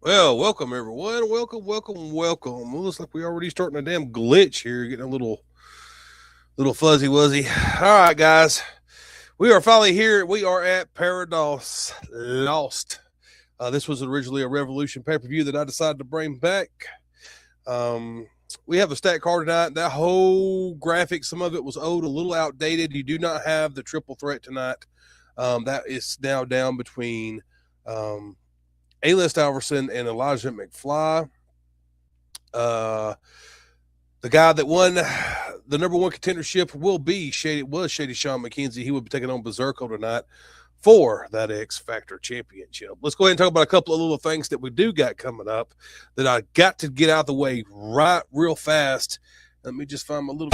Well, welcome everyone. Welcome. Looks like we already starting a damn glitch here, getting a little fuzzy wuzzy. All right, guys. We are finally here. We are at Paradise Lost. This was originally a Revolution pay-per-view that I decided to bring back. We have a stat card tonight. That whole graphic, some of it was old, a little outdated. You do not have the triple threat tonight. That is now down between A-List Alverson and Elijah McFly. The guy that won the number one contendership was Shady Sean McKenzie. He will be taking on Berserko tonight for that X Factor championship. Let's go ahead and talk about a couple of little things that we do got coming up that I got to get out of the way real fast. Let me just find my little.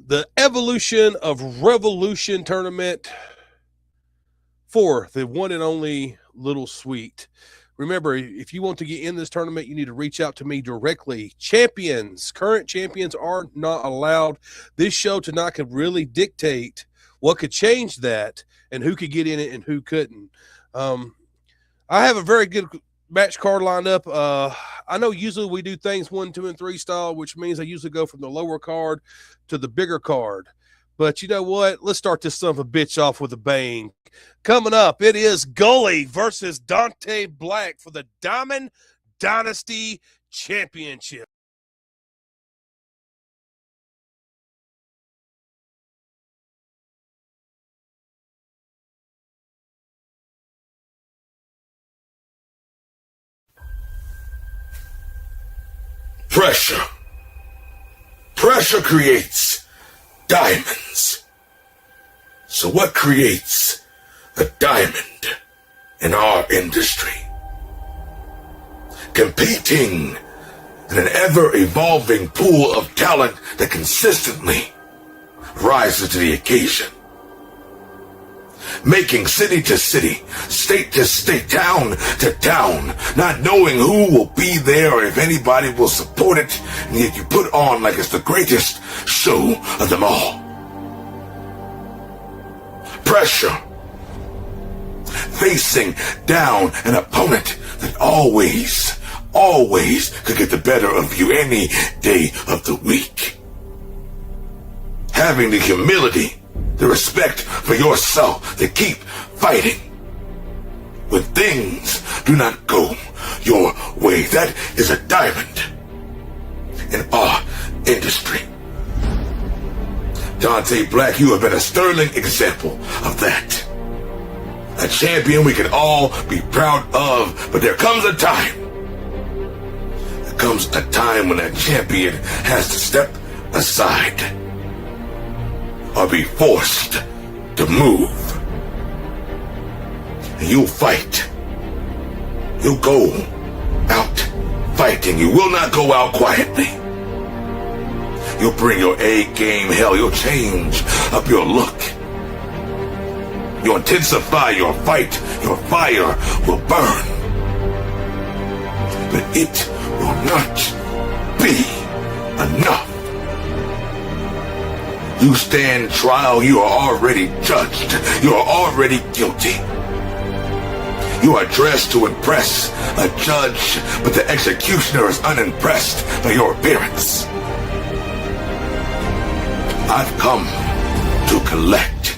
The Evolution of Revolution tournament for the one and only Little Sweet. Remember, if you want to get in this tournament, you need to reach out to me directly. Current champions are not allowed. This show tonight could really dictate what could change that and who could get in it and who couldn't. I have a very good match card lined up. I know usually we do things 1, 2, and 3 style, which means I usually go from the lower card to the bigger card. But you know what? Let's start this son of a bitch off with a bang. Coming up, it is Gully versus Dante Black for the Diamond Dynasty Championship. Pressure. Pressure creates diamonds. So what creates a diamond in our industry? Competing in an ever-evolving pool of talent that consistently rises to the occasion. Making city to city, state to state, town to town, not knowing who will be there or if anybody will support it, and yet you put on like it's the greatest show of them all. Pressure. Facing down an opponent that always could get the better of you any day of the week. Having the humility, the respect for yourself to keep fighting when things do not go your way. That is a diamond in our industry. Dante Black, you have been a sterling example of that. A champion we can all be proud of, but there comes a time. There comes a time when that champion has to step aside or be forced to move. And you'll fight. You'll go out fighting. You will not go out quietly. You'll bring your A game. Hell, you'll change up your look. You'll intensify your fight. Your fire will burn. But it will not be enough. You stand trial, you are already judged. You are already guilty. You are dressed to impress a judge, but the executioner is unimpressed by your appearance. I've come to collect,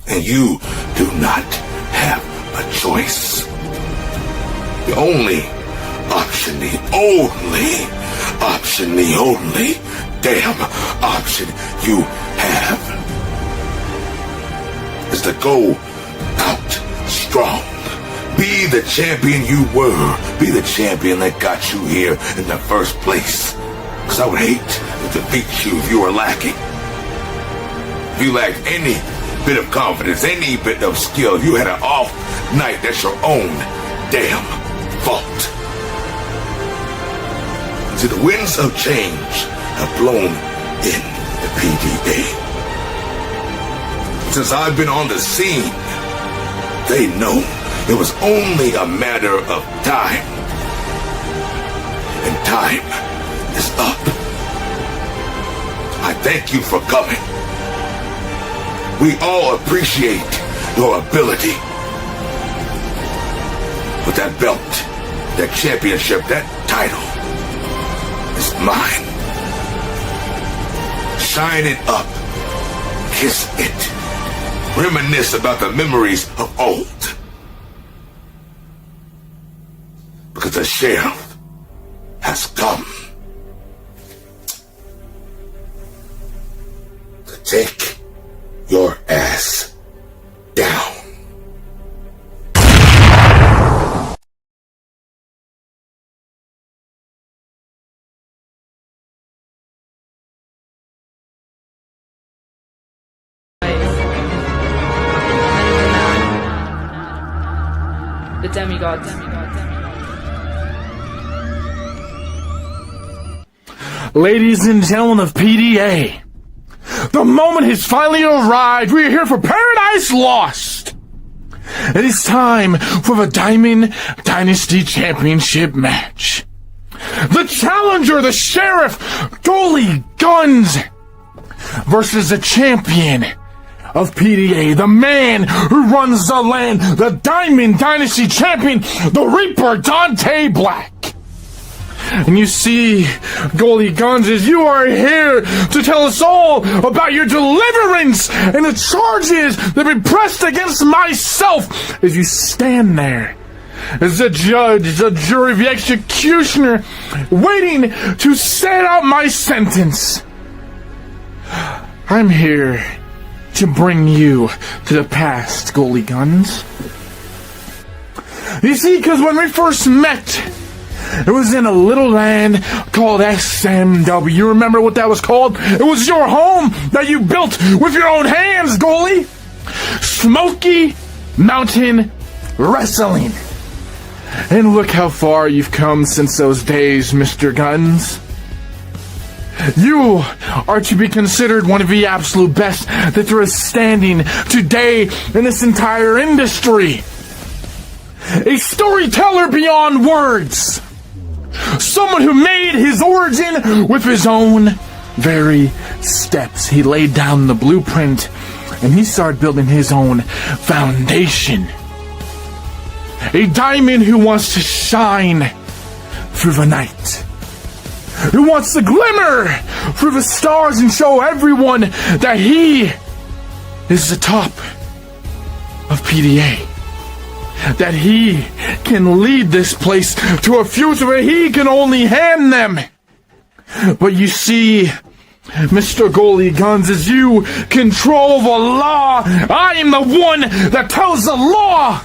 and you do not have a choice. The only damn option you have is to go out strong. Be the champion you were. Be the champion that got you here in the first place. Because I would hate to defeat you if you were lacking. If you lacked any bit of confidence, any bit of skill, if you had an off night, that's your own damn fault. See, the winds of change have blown in the PDA. Since I've been on the scene, they know it was only a matter of time. time is up. I thank you for coming. We all appreciate your ability. But that belt, that championship, that title is mine. Shine it up. Kiss it. Reminisce about the memories of old. Because the sheriff has come to take your ass down. The demigods. Ladies and gentlemen of PDA, the moment has finally arrived. We are here for Paradise Lost. It is time for the Diamond Dynasty Championship match. The challenger, the sheriff, Goalie Guns, versus the champion of PDA, the man who runs the land, the Diamond Dynasty champion, the Reaper, Dante Black. And you see, Goalie Guns, as you are here to tell us all about your deliverance and the charges that have been pressed against myself as you stand there as the judge, the jury, the executioner, waiting to set out my sentence. I'm here to bring you to the past, Goalie Guns. You see, because when we first met, it was in a little land called SMW. You remember what that was called? It was your home that you built with your own hands, Goalie. Smoky Mountain Wrestling. And look how far you've come since those days, Mr. Guns. You are to be considered one of the absolute best that there is standing today in this entire industry. A storyteller beyond words. Someone who made his origin with his own very steps. He laid down the blueprint and he started building his own foundation. A diamond who wants to shine through the night. Who wants to glimmer through the stars and show everyone that he is the top of PDA. That he can lead this place to a future that he can only hand them. But you see, Mr. Goalie Guns, as you control the law, I am the one that tells the law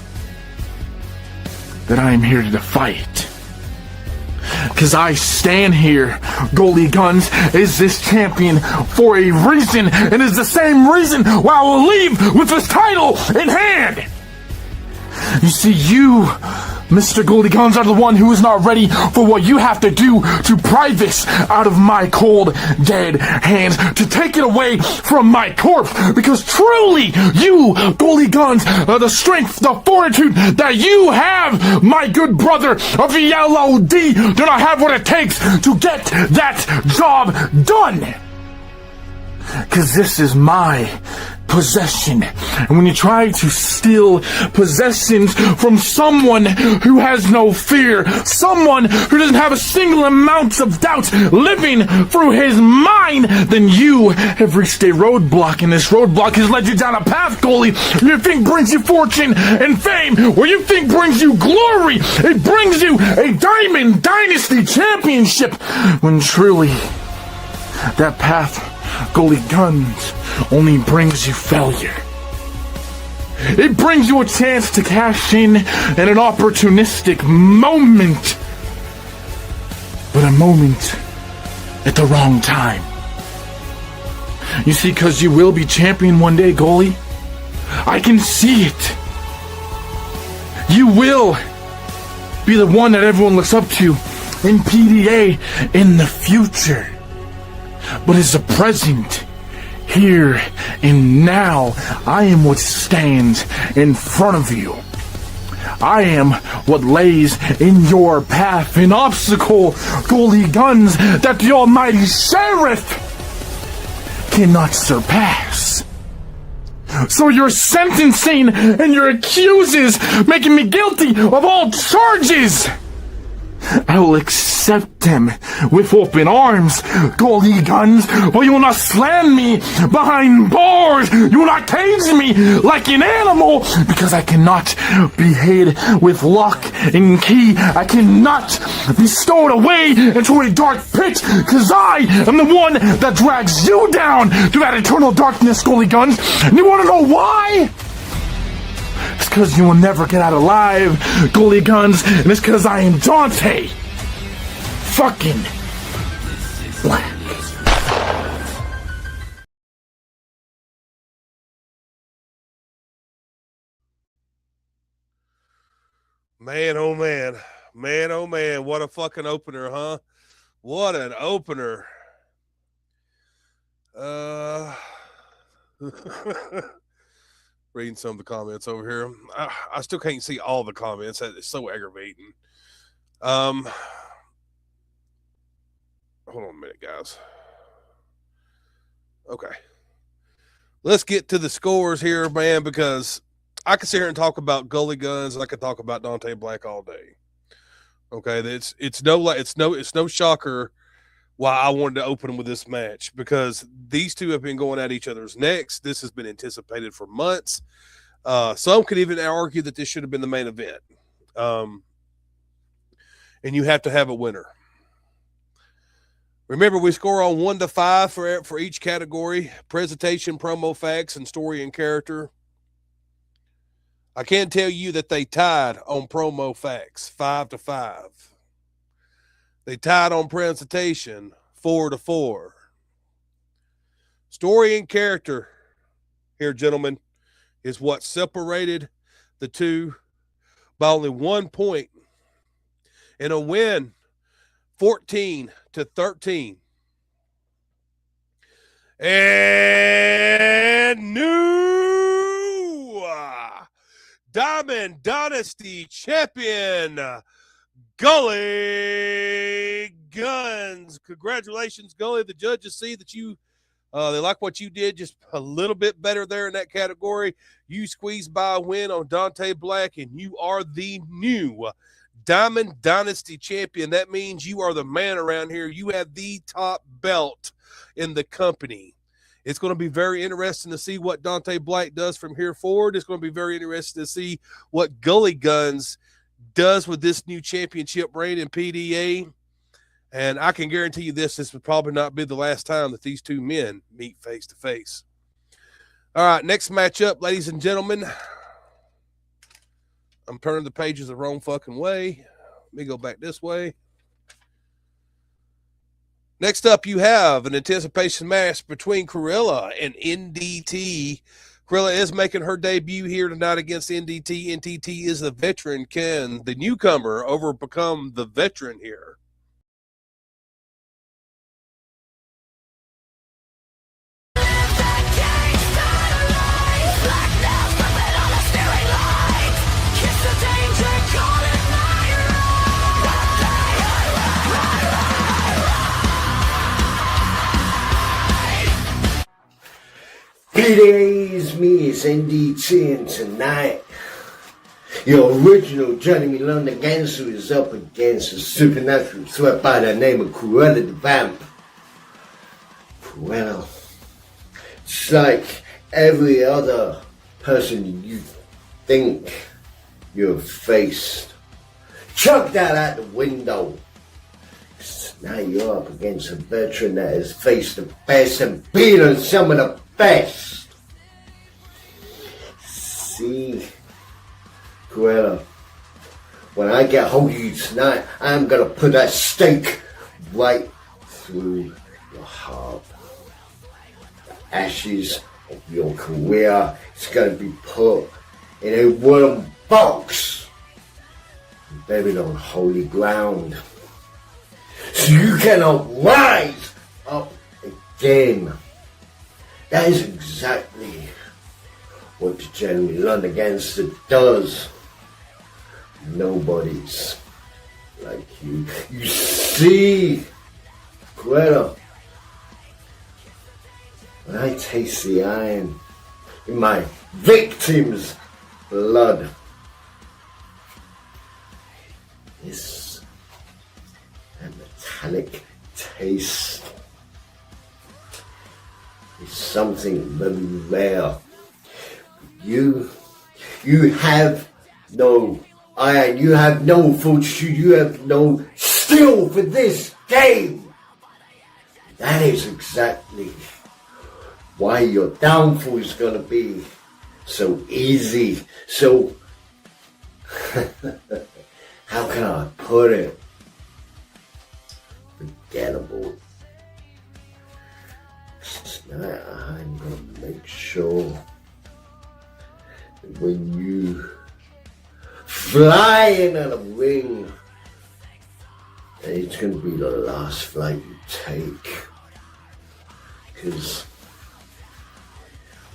that I am here to fight. Because I stand here, Goalie Guns, is this champion for a reason, and is the same reason why I will leave with this title in hand. You see, you, Mr. Goalie Guns, are the one who is not ready for what you have to do to pry this out of my cold, dead hands, to take it away from my corpse. Because truly, you, Goalie Guns, the strength, the fortitude that you have, my good brother of the LOD, do not have what it takes to get that job done. Because this is my possession. And when you try to steal possessions from someone who has no fear, someone who doesn't have a single amount of doubt living through his mind, then you have reached a roadblock, and this roadblock has led you down a path, Goalie, you think brings you fortune and fame, or you think brings you glory. It brings you a Diamond Dynasty Championship, when truly that path, Goalie Guns, only brings you failure. It brings you a chance to cash in at an opportunistic moment, but a moment at the wrong time. You see, because you will be champion one day, Goalie. I can see it. You will be the one that everyone looks up to in PDA in the future. But as the present, here and now, I am what stands in front of you. I am what lays in your path, an obstacle, Goldie Guns, that the almighty sheriff cannot surpass. So your sentencing and your accuses making me guilty of all charges. I will accept them with open arms, Goldie Guns, but you will not slam me behind bars. You will not cage me like an animal, because I cannot be hid with lock and key. I cannot be stowed away into a dark pit, because I am the one that drags you down to that eternal darkness, Goldie Guns. And you want to know why? It's because you will never get out alive, Goldie Guns, and it's because I am Dante fucking Black. Man, oh man. Man, oh man. What a fucking opener, huh? What an opener. Reading some of the comments over here. I still can't see all the comments. It's so aggravating. Hold on a minute, guys. Okay. Let's get to the scores here, man, because I can sit here and talk about Goldie Guns, and I could talk about Dante Black all day. Okay, it's no shocker why I wanted to open with this match, because these two have been going at each other's necks. This has been anticipated for months. Some could even argue that this should have been the main event. And you have to have a winner. Remember, we score on 1 to 5 for each category: presentation, promo, facts, and story and character. I can tell you that they tied on promo facts 5 to 5. They tied on presentation 4 to 4. Story and character here, gentlemen, is what separated the two by only 1 point. In a win, 14 to 13. And new Diamond Dynasty champion, Gully Guns. Congratulations, Gully. The judges see that you they like what you did just a little bit better there in that category. You squeezed by a win on Dante Black, and you are the new Diamond Dynasty champion. That means you are the man around here. You have the top belt in the company. It's going to be very interesting to see what Dante Black does from here forward. It's going to be very interesting to see what Gully Guns does with this new championship reign in PDA. And I can guarantee you this would probably not be the last time that these two men meet face to face. All right, next matchup, ladies and gentlemen. I'm turning the pages the wrong fucking way. Let me go back this way. Next up, you have an anticipation match between Cruella and NDT. Cruella is making her debut here tonight against NDT. NDT is the veteran. Can the newcomer become the veteran here? PDA's me, it's NDT, and tonight, your original Jeremy London Gangster is up against a supernatural threat by the name of Cruella the Vamp. Cruella, it's like every other person you think you've faced. Chuck that out the window. Now you're up against a veteran that has faced the best and beaten some of the best. See, Cruella, when I get hold of you tonight, I'm gonna put that stake right through your heart. The ashes of your career is gonna be put in a wooden box, buried on holy ground, so you cannot rise up again. That is exactly what the Jeremy London Gangster does. Nobody's like you. You see, Greta, when I taste the iron in my victim's blood, it's a metallic taste. It's something very rare. You have no iron, you have no fortitude, you have no skill for this game. That is exactly why your downfall is gonna be so easy, so how can I put it? Forgettable. Tonight I'm gonna make sure that when you fly in on a ring, that it's gonna be the last flight you take. Because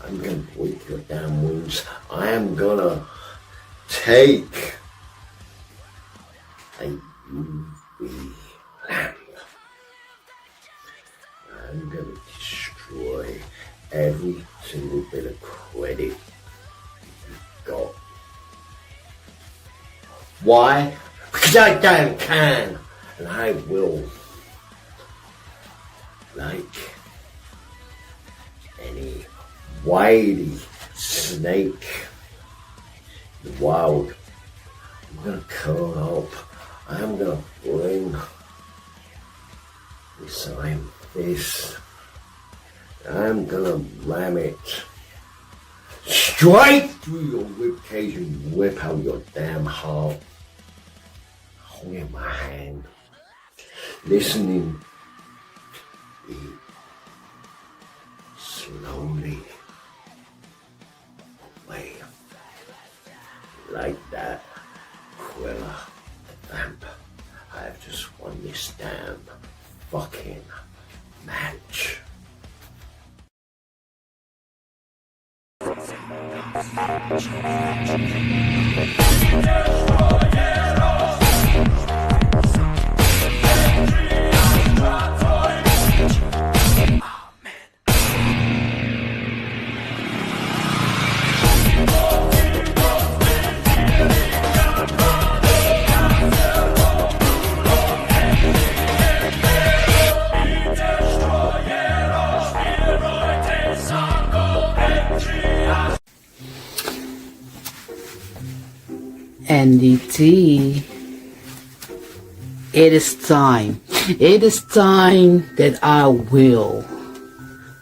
I'm gonna break your damn wings. I am gonna take a UV lamp. I'm gonna destroy every single bit of credit you've got. Why? Because I damn can, and I will. Like any wily snake in the wild, I'm gonna curl up. I'm gonna bring this iron fist. I'm gonna ram it straight through your ribcage and whip out your damn heart. Holding my hand, listening, beat slowly away, like that. Quilla, the vamp, I've just won this damn fucking match. NDT, it is time. It is time that I will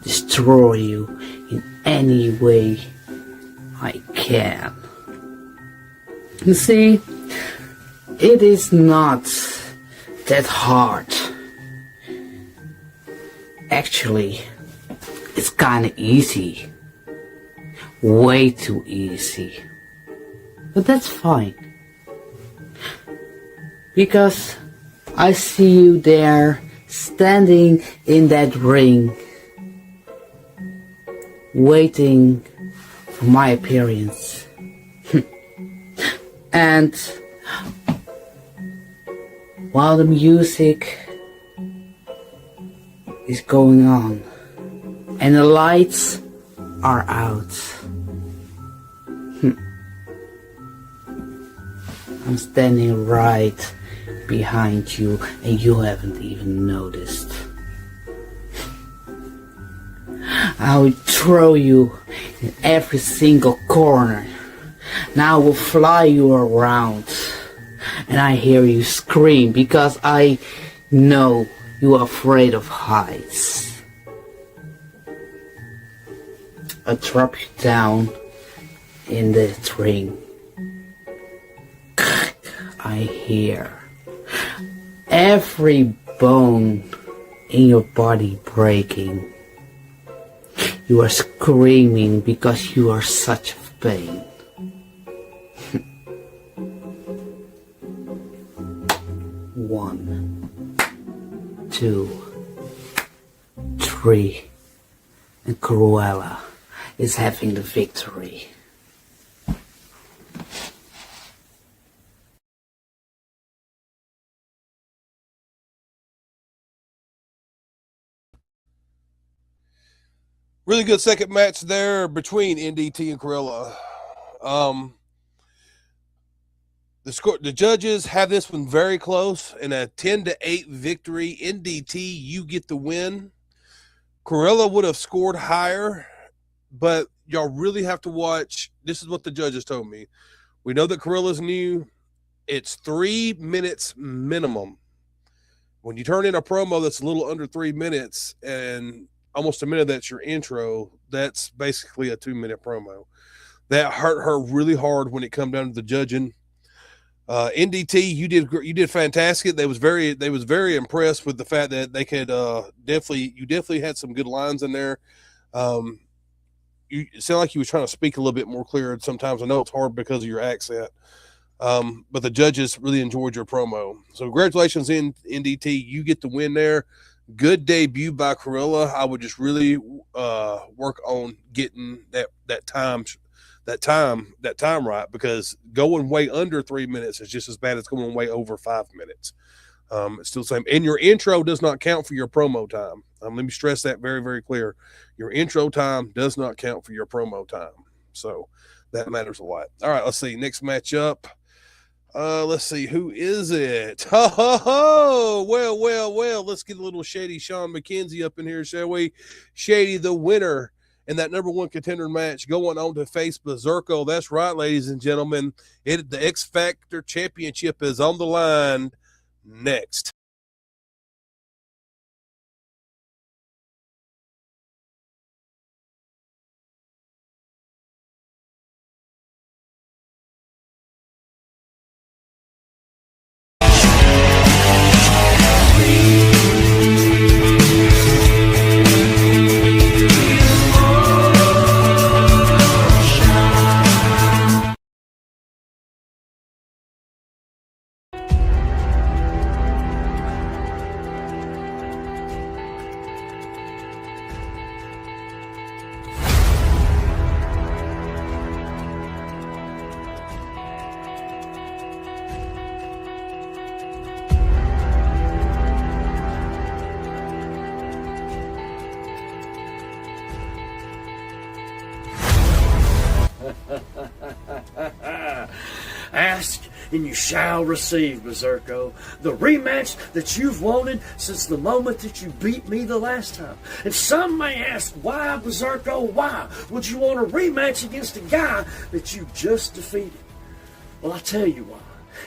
destroy you in any way I can. You see, it is not that hard. Actually, it's kinda easy. Way too easy. But that's fine. Because I see you there standing in that ring, waiting for my appearance. And while the music is going on and the lights are out, I'm standing right behind you and you haven't even noticed. I will throw you in every single corner. Now I will fly you around and I hear you scream because I know you are afraid of heights. I drop you down in the ring. I hear every bone in your body breaking. You are screaming because you are such a pain. 1, 2, 3, and Cruella is having the victory. Really good second match there between NDT and Corella. The judges have this one very close in a 10-8 victory. NDT, you get the win. Corella would have scored higher, but y'all really have to watch. This is what the judges told me. We know that Corella's new. It's 3 minutes minimum. When you turn in a promo that's a little under 3 minutes and almost a minute that's your intro, that's basically a 2-minute promo. That hurt her really hard when it come down to the judging. NDT, you did fantastic. They was very impressed with the fact that they could definitely had some good lines in there. You sound like you was trying to speak a little bit more clear sometimes. I know it's hard because of your accent. But the judges really enjoyed your promo. So congratulations, NDT. You get the win there. Good debut by Corella. I would just really work on getting that time right, because going way under 3 minutes is just as bad as going way over 5 minutes. It's still the same. And your intro does not count for your promo time. Let me stress that very, very clear. Your intro time does not count for your promo time. So that matters a lot. All right, let's see. Next matchup. Let's see. Who is it? Ho, ho, ho. Well. Let's get a little Shady Sean McKenzie up in here, shall we? Shady, the winner in that number one contender match, going on to face Berserko. That's right, ladies and gentlemen. The X Factor Championship is on the line next. Ask and you shall receive, Berserko. The rematch that you've wanted since the moment that you beat me the last time. And some may ask, why, Berserko? Why would you want a rematch against a guy that you just defeated? Well, I'll tell you why.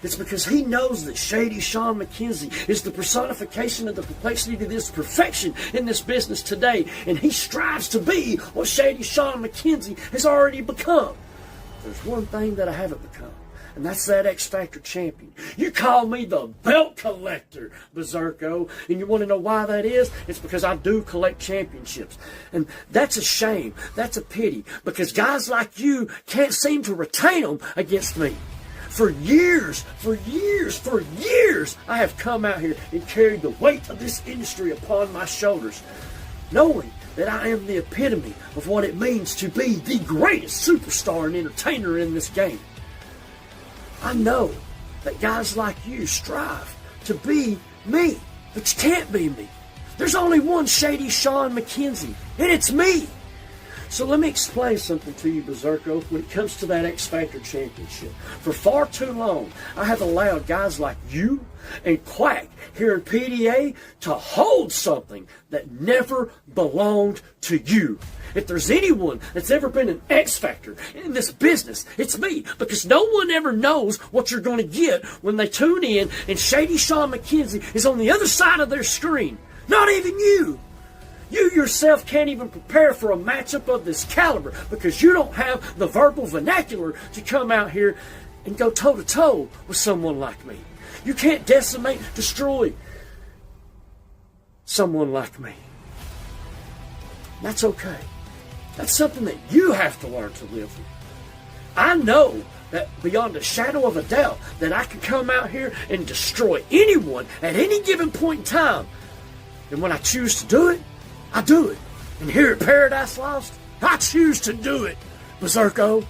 It's because he knows that Shady Sean McKenzie is the personification of the complexity to this perfection in this business today. And he strives to be what Shady Sean McKenzie has already become. There's one thing that I haven't become, and that's that X Factor champion. You call me the belt collector, Berserko, and you want to know why that is? It's because I do collect championships. And that's a shame. That's a pity, because guys like you can't seem to retain them against me. For years, I have come out here and carried the weight of this industry upon my shoulders, knowing that I am the epitome of what it means to be the greatest superstar and entertainer in this game. I know that guys like you strive to be me, but you can't be me. There's only one Shady Sean McKenzie, and it's me. So let me explain something to you, Berserko, when it comes to that X Factor Championship. For far too long, I have allowed guys like you and Quack here in PDA to hold something that never belonged to you. If there's anyone that's ever been an X Factor in this business, it's me, because no one ever knows what you're going to get when they tune in and Shady Sean McKenzie is on the other side of their screen. Not even you. You yourself can't even prepare for a matchup of this caliber because you don't have the verbal vernacular to come out here and go toe-to-toe with someone like me. You can't decimate, destroy someone like me. That's okay. That's something that you have to learn to live with. I know that beyond a shadow of a doubt that I can come out here and destroy anyone at any given point in time. And when I choose to do it, I do it. And here at Paradise Lost, I choose to do it, Berserko.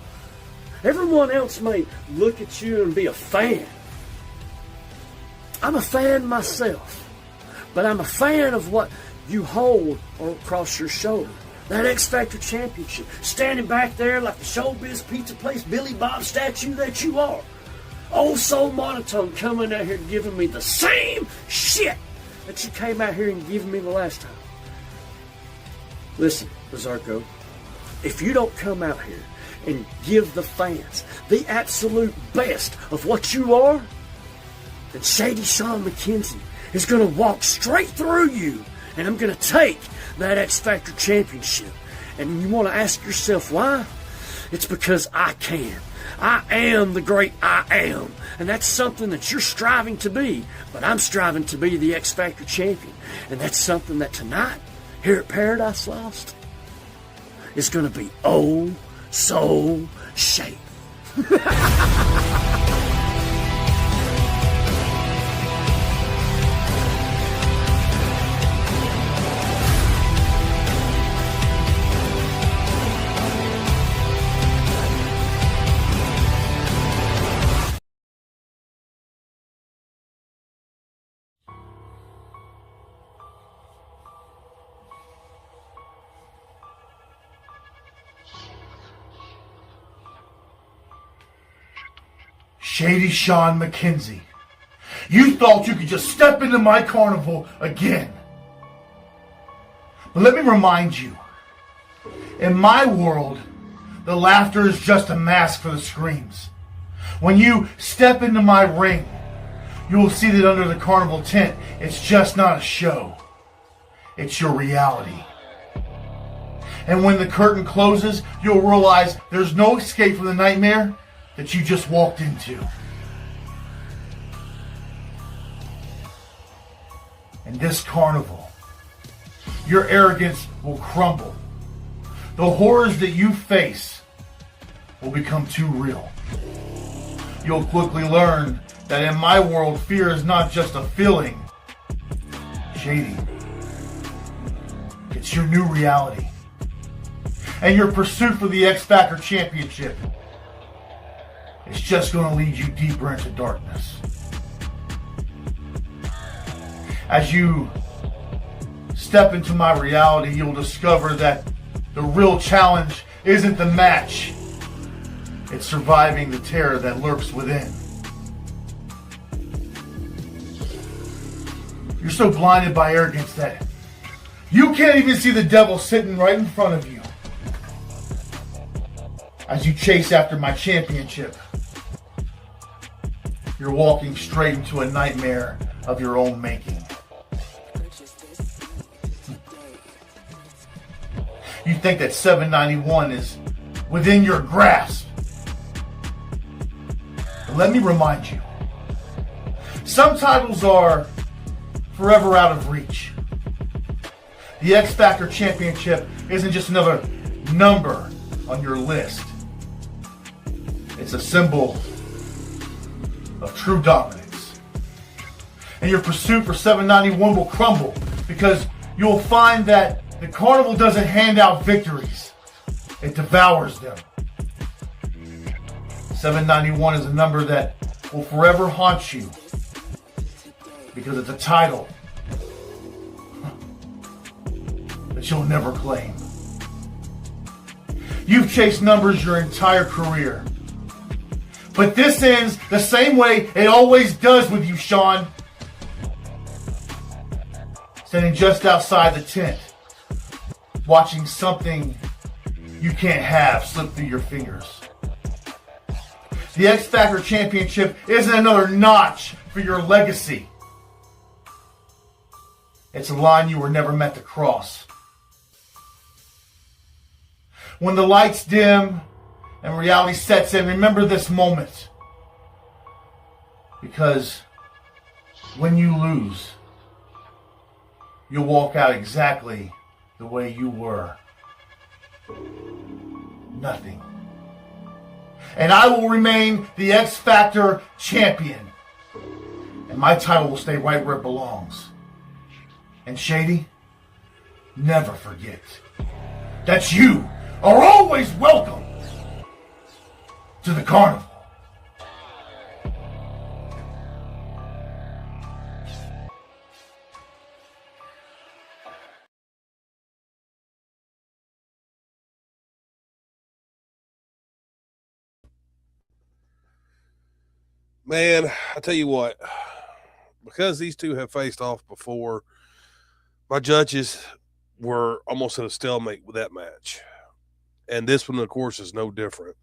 Everyone else may look at you and be a fan. I'm a fan myself. But I'm a fan of what you hold across your shoulder. that X Factor championship, standing back there like the showbiz pizza place Billy Bob statue that you are. Oh, so monotone, coming out here giving me the same shit that you came out here and giving me the last time. Listen, Berserko, if you don't come out here and give the fans the absolute best of what you are, then Shady Sean McKenzie is going to walk straight through you, and I'm going to take that X Factor championship. And you want to ask yourself why? It's because I can. I am the great I am. And that's something that you're striving to be. But I'm striving to be the X Factor champion. And that's something that tonight, here at Paradise Lost, is going to be oh so shady. Shady Sean McKenzie, you thought you could just step into my carnival again. But let me remind you, in my world, the laughter is just a mask for the screams. When you step into my ring, you will see that under the carnival tent, it's just not a show. It's your reality. And when the curtain closes, you'll realize there's no escape from the nightmare that you just walked into. In this carnival, your arrogance will crumble. The horrors that you face will become too real. You'll quickly learn that in my world, fear is not just a feeling. Shady. It's your new reality. And your pursuit for the X Factor Championship is just going to lead you deeper into darkness. As you step into my reality, you'll discover that the real challenge isn't the match. It's surviving the terror that lurks within. You're so blinded by arrogance that you can't even see the devil sitting right in front of you. As you chase after my championship, you're walking straight into a nightmare of your own making. You think that 791 is within your grasp. But let me remind you, some titles are forever out of reach. The X Factor Championship isn't just another number on your list. It's a symbol of true dominance. And your pursuit for 791 will crumble because you'll find that the carnival doesn't hand out victories. It devours them. 791 is a number that will forever haunt you because it's a title that you'll never claim. You've chased numbers your entire career. But this ends the same way it always does with you, Sean. Standing just outside the tent, watching something you can't have slip through your fingers. The X Factor Championship isn't another notch for your legacy. It's a line you were never meant to cross. When the lights dim and reality sets in, remember this moment. Because when you lose, you'll walk out exactly the way you were. Nothing. And I will remain the X Factor champion. And my title will stay right where it belongs. And Shady, never forget that you are always welcome to the carnival. Man, I tell you what, because these two have faced off before, my judges were almost at a stalemate with that match. And this one, of course, is no different.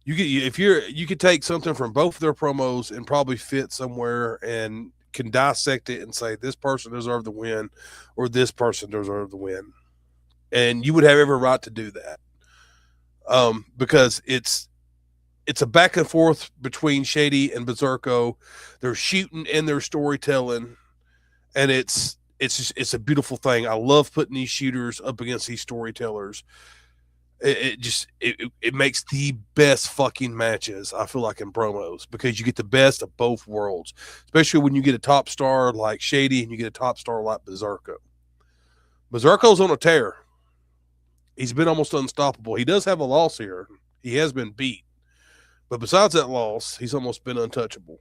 You could take something from both of their promos and probably fit somewhere and can dissect it and say this person deserved the win or this person deserved the win. And you would have every right to do that. Because it's a back and forth between Shady and Berserko. They're shooting and they're storytelling, and it's a beautiful thing. I love putting these shooters up against these storytellers. It makes the best fucking matches, I feel like, in promos, because you get the best of both worlds, especially when you get a top star like Shady and you get a top star like Berserko. Berserko's on a tear. He's been almost unstoppable. He does have a loss here. He has been beat. But besides that loss, he's almost been untouchable.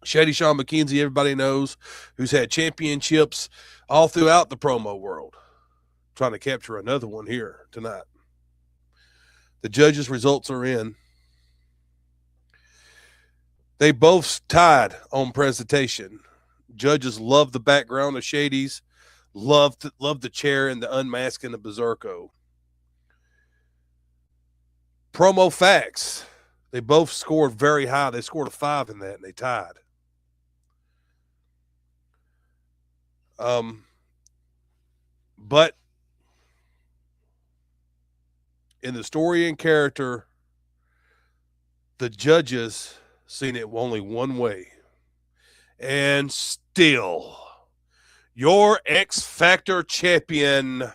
Shady Sean McKenzie, everybody knows, who's had championships all throughout the promo world. Trying to capture another one here tonight. The judges' results are in. They both tied on presentation. Judges love the background of Shady's, love the chair and the unmasking of Berserko. Promo facts. They both scored very high. They scored a 5 in that, and they tied. But in the story and character, the judges seen it only one way. And still, your X Factor champion,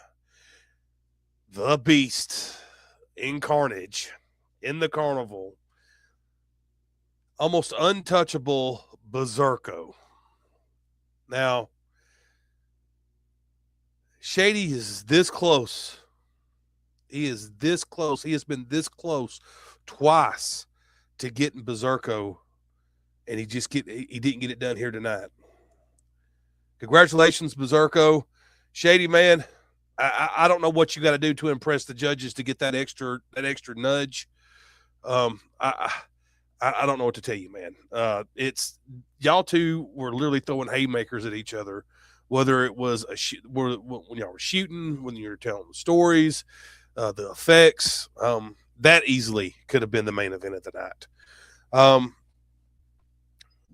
the Beast, in Carnage, in the Carnival, almost untouchable Berserko. Now, Shady is this close. He is this close. He has been this close twice to getting Berserko, and he didn't get it done here tonight. Congratulations, Berserko. Shady, man, I don't know what you got to do to impress the judges to get that extra nudge. I don't know what to tell you, man. It's y'all two were literally throwing haymakers at each other, whether it was when y'all were shooting, when you were telling stories, the effects. That easily could have been the main event of the night.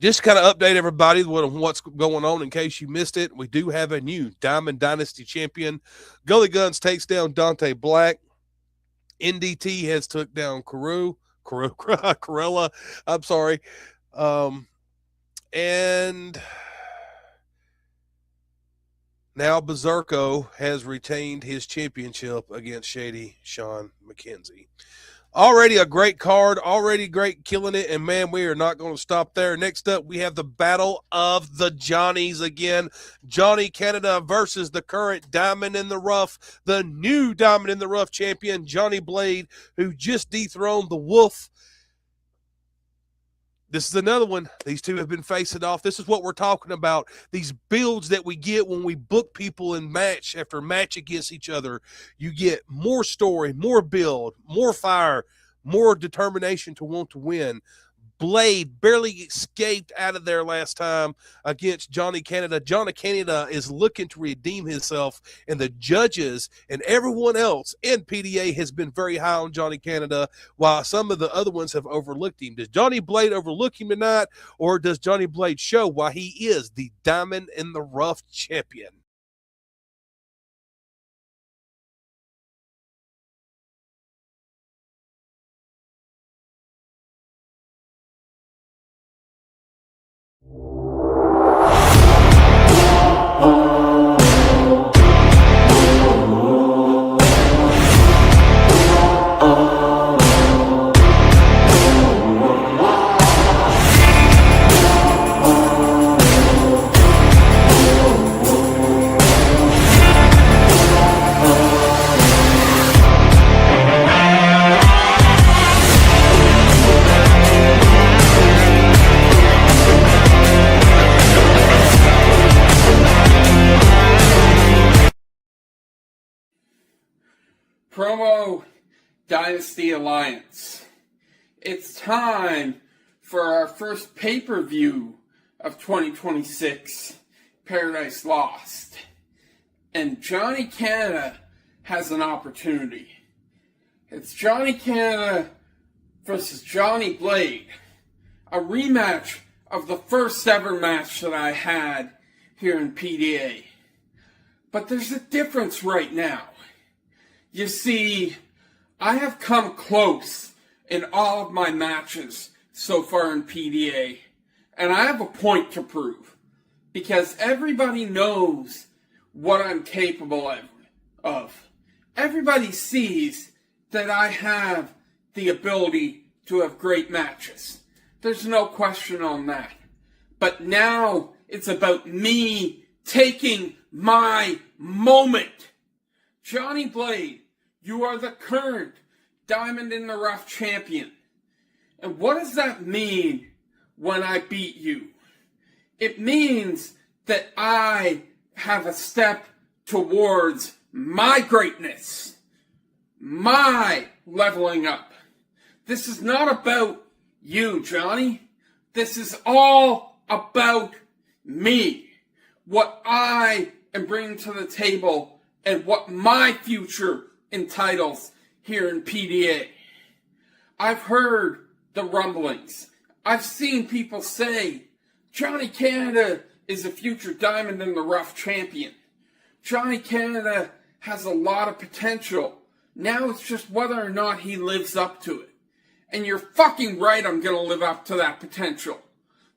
Just kind of update everybody what's going on in case you missed it. We do have a new Diamond Dynasty champion. Gully Guns takes down Dante Black. NDT has took down Corella. I'm sorry. And now Berserko has retained his championship against Shady Sean McKenzie. Already a great card, already great, killing it, and man, we are not going to stop there. Next up, we have the Battle of the Johnnies again. Johnny Canada versus the current Diamond in the Rough, the new Diamond in the Rough champion, Johnny Blade, who just dethroned the Wolf. This is another one. These two have been facing off. This is what we're talking about. These builds that we get when we book people in match after match against each other. You get more story, more build, more fire, more determination to want to win. Blade barely escaped out of there last time against Johnny Canada. Johnny Canada is looking to redeem himself, and the judges and everyone else in PDA has been very high on Johnny Canada, while some of the other ones have overlooked him. Does Johnny Blade overlook him tonight, or does Johnny Blade show why he is the Diamond in the Rough champion? Promo Dynasty Alliance. It's time for our first pay-per-view of 2026, Paradise Lost. And Johnny Canada has an opportunity. It's Johnny Canada versus Johnny Blade, a rematch of the first ever match that I had here in PDA. But there's a difference right now. You see, I have come close in all of my matches so far in PDA, and I have a point to prove, because everybody knows what I'm capable of. Everybody sees that I have the ability to have great matches. There's no question on that. But now it's about me taking my moment. Johnny Blade, you are the current Diamond in the Rough champion. And what does that mean when I beat you? It means that I have a step towards my greatness, my leveling up. This is not about you, Johnny. This is all about me. What I am bringing to the table and what my future entitles here in PDA. I've heard the rumblings. I've seen people say, Johnny Canada is a future Diamond in the Rough champion. Johnny Canada has a lot of potential. Now it's just whether or not he lives up to it. And you're fucking right, I'm gonna live up to that potential.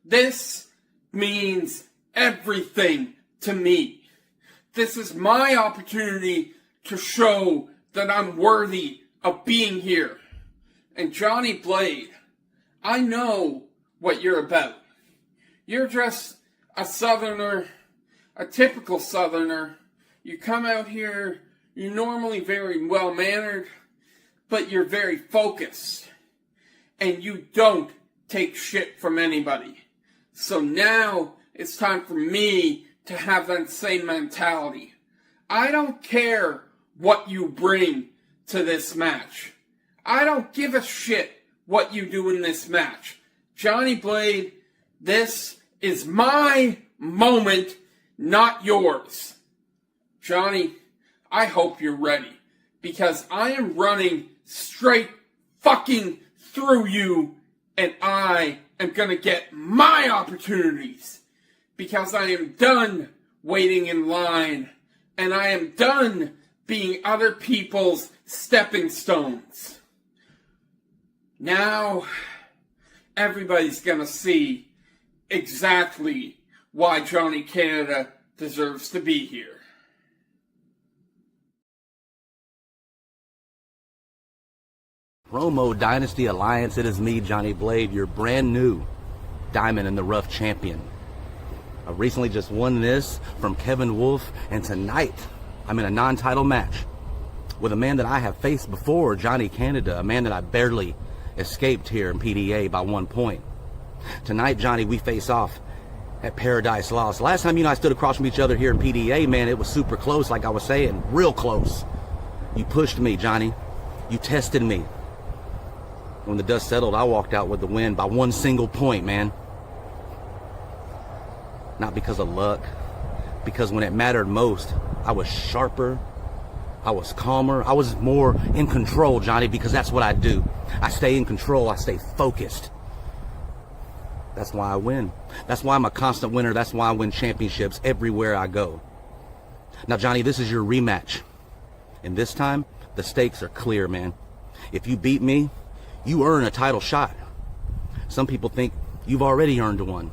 This means everything to me. This is my opportunity to show that I'm worthy of being here. And Johnny Blade, I know what you're about. You're just a southerner, a typical southerner. You come out here, you're normally very well-mannered, but you're very focused. And you don't take shit from anybody. So now it's time for me to have that same mentality. I don't care what you bring to this match. I don't give a shit what you do in this match. Johnny Blade, this is my moment, not yours. Johnny, I hope you're ready, because I am running straight fucking through you, and I am gonna get my opportunities, because I am done waiting in line, and I am done being other people's stepping stones. Now, everybody's gonna see exactly why Johnny Canada deserves to be here. Promo Dynasty Alliance, it is me, Johnny Blade, your brand new Diamond in the Rough champion. I recently just won this from Kevin Wolf, and tonight I'm in a non-title match with a man that I have faced before, Johnny Canada, a man that I barely escaped here in PDA by 1 point. Tonight, Johnny, we face off at Paradise Lost. Last time you and I stood across from each other here in PDA, man, it was super close, like I was saying, real close. You pushed me, Johnny. You tested me. When the dust settled, I walked out with the win by 1 single point, man. Not because of luck, because when it mattered most, I was sharper, I was calmer, I was more in control, Johnny, because that's what I do. I stay in control, I stay focused. That's why I win. That's why I'm a constant winner. That's why I win championships everywhere I go. Now, Johnny, this is your rematch. And this time, the stakes are clear, man. If you beat me, you earn a title shot. Some people think you've already earned one.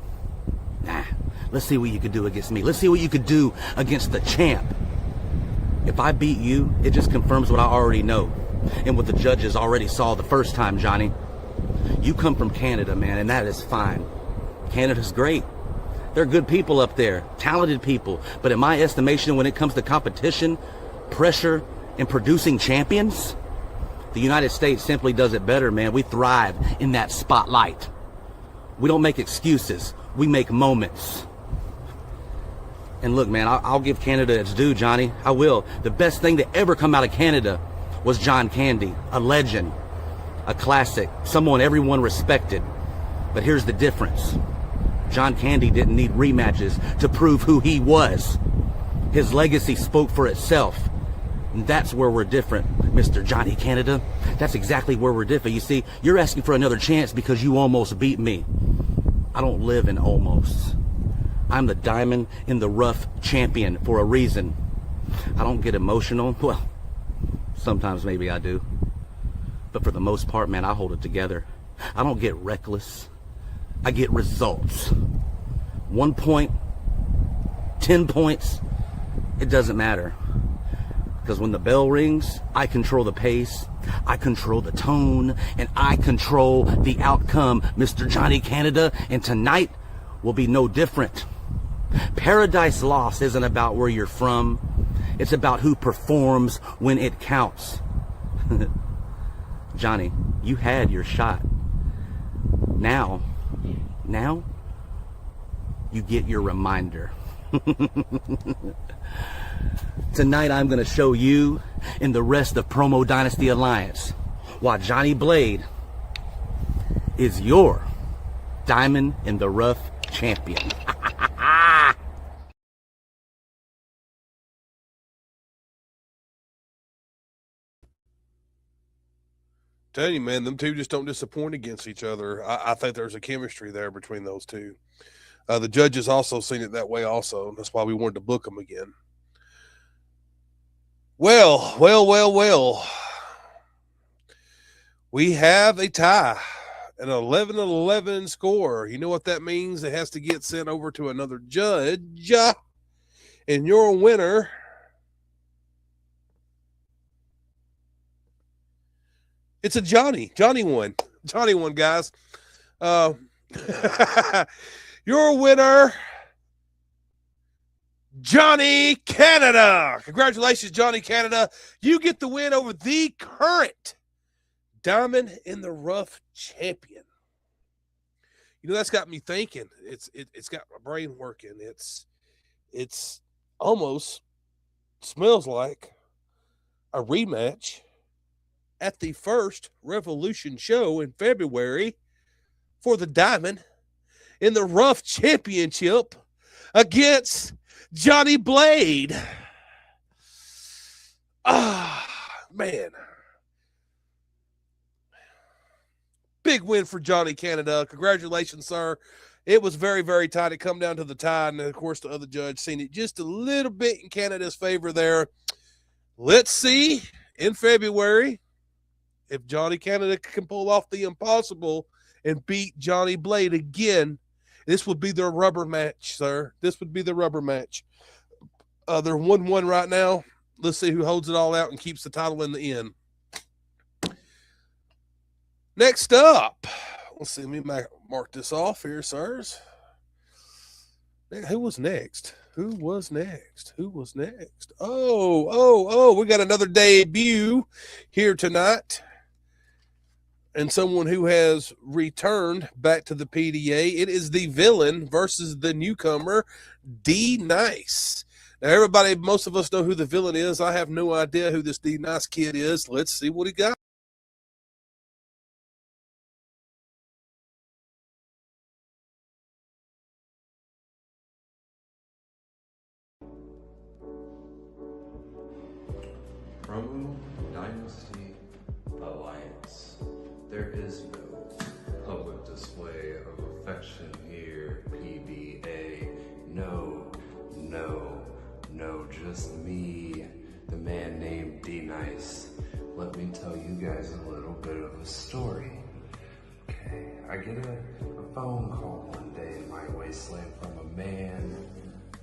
Nah, let's see what you could do against me. Let's see what you could do against the champ. If I beat you, it just confirms what I already know and what the judges already saw the first time, Johnny. You come from Canada, man, and that is fine. Canada's great. They're good people up there, talented people. But in my estimation, when it comes to competition, pressure, and producing champions, the United States simply does it better, man. We thrive in that spotlight. We don't make excuses. We make moments. And look, man, I'll give Canada its due, Johnny. I will. The best thing to ever come out of Canada was John Candy, a legend, a classic, someone everyone respected. But here's the difference. John Candy didn't need rematches to prove who he was. His legacy spoke for itself. And that's where we're different, Mr. Johnny Canada. That's exactly where we're different. You see, you're asking for another chance because you almost beat me. I don't live in almosts. I'm the diamond in the rough champion for a reason. I don't get emotional. Well, sometimes maybe I do. But for the most part, man, I hold it together. I don't get reckless. I get results. 1 point, 10 points, it doesn't matter. Because when the bell rings, I control the pace, I control the tone, and I control the outcome, Mr. Johnny Canada. And tonight will be no different. Paradise Lost isn't about where you're from. It's about who performs when it counts. Johnny, you had your shot. Now, you get your reminder. Tonight I'm going to show you and the rest of Promo Dynasty Alliance why Johnny Blade is your diamond in the rough champion. Telling you, man, them two just don't disappoint against each other. I think there's a chemistry there between those two. The judges also seen it that way also. That's why we wanted to book them again. Well. We have a tie, an 11-11 score. You know what that means? It has to get sent over to another judge. And your winner it's a Johnny. Johnny won, guys. Your winner, Johnny Canada. Congratulations, Johnny Canada. You get the win over the current Diamond in the Rough champion. You know, that's got me thinking. It's got my brain working. It's almost smells like a rematch at the first Revolution show in February for the Diamond in the Rough Championship against Johnny Blade. Man. Big win for Johnny Canada. Congratulations, sir. It was very, very tight. It come down to the tie, and of course the other judge seen it just a little bit in Canada's favor there. Let's see in February if Johnny Canada can pull off the impossible and beat Johnny Blade again. This would be their rubber match, sir. This would be the rubber match. They're 1-1 right now. Let's see who holds it all out and keeps the title in the end. Next up, let's see, let me mark this off here, sirs. Who was next? Oh, we got another debut here tonight. And someone who has returned back to the PDA. It is the villain versus the newcomer, D Nice. Now, everybody, most of us know who the villain is. I have no idea who this D Nice kid is. Let's see what he got. Promo Dynasty Alliance. There is no public display of affection here, PDA. No, just me, the man named D-Nice. Let me tell you guys a little bit of a story. Okay, I get a phone call one day in my wasteland from a man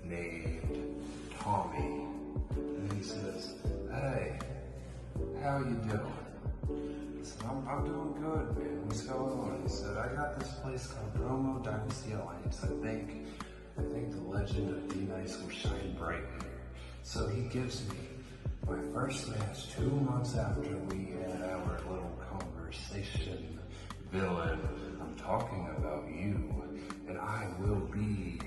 named Tommy. And he says, "Hey, how you doing?" I said, I'm doing good, man. What's going on? He said, "I got this place called Promo Dynasty Alliance. I think the legend of D-Nice will shine bright here." So he gives me my first match 2 months after we had our little conversation. Villain, I'm talking about you, and I will be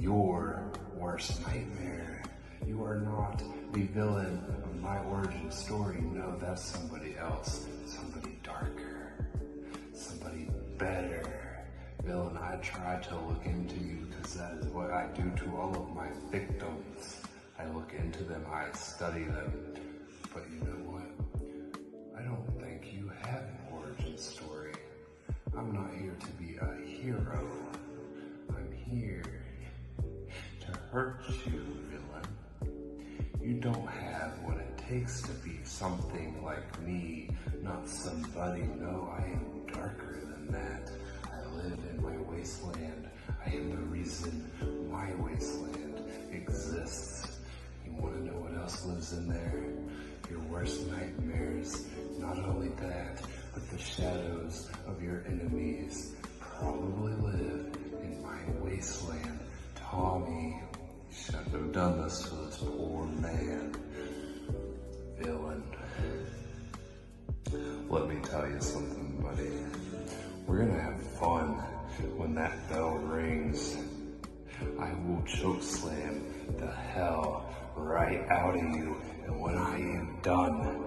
your worst nightmare. You are not the villain of my origin story. No, that's somebody else. Somebody darker. Somebody better. Villain, I try to look into you because that is what I do to all of my victims. I look into them, I study them. But you know what? I don't think you have an origin story. I'm not here to be a hero. I'm here to hurt you, villain. You don't have what it takes to be something like me, not somebody. No, I am darker than that. I live in my wasteland. I am the reason my wasteland exists. You want to know what else lives in there? Your worst nightmares. Not only that, but the shadows of your enemies probably live in my wasteland. Tommy, you shouldn't have done this to this poor man. Villain. Let me tell you something, buddy. We're gonna have fun when that bell rings. I will chokeslam the hell right out of you, and when I am done,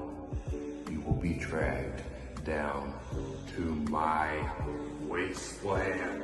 you will be dragged down to my wasteland.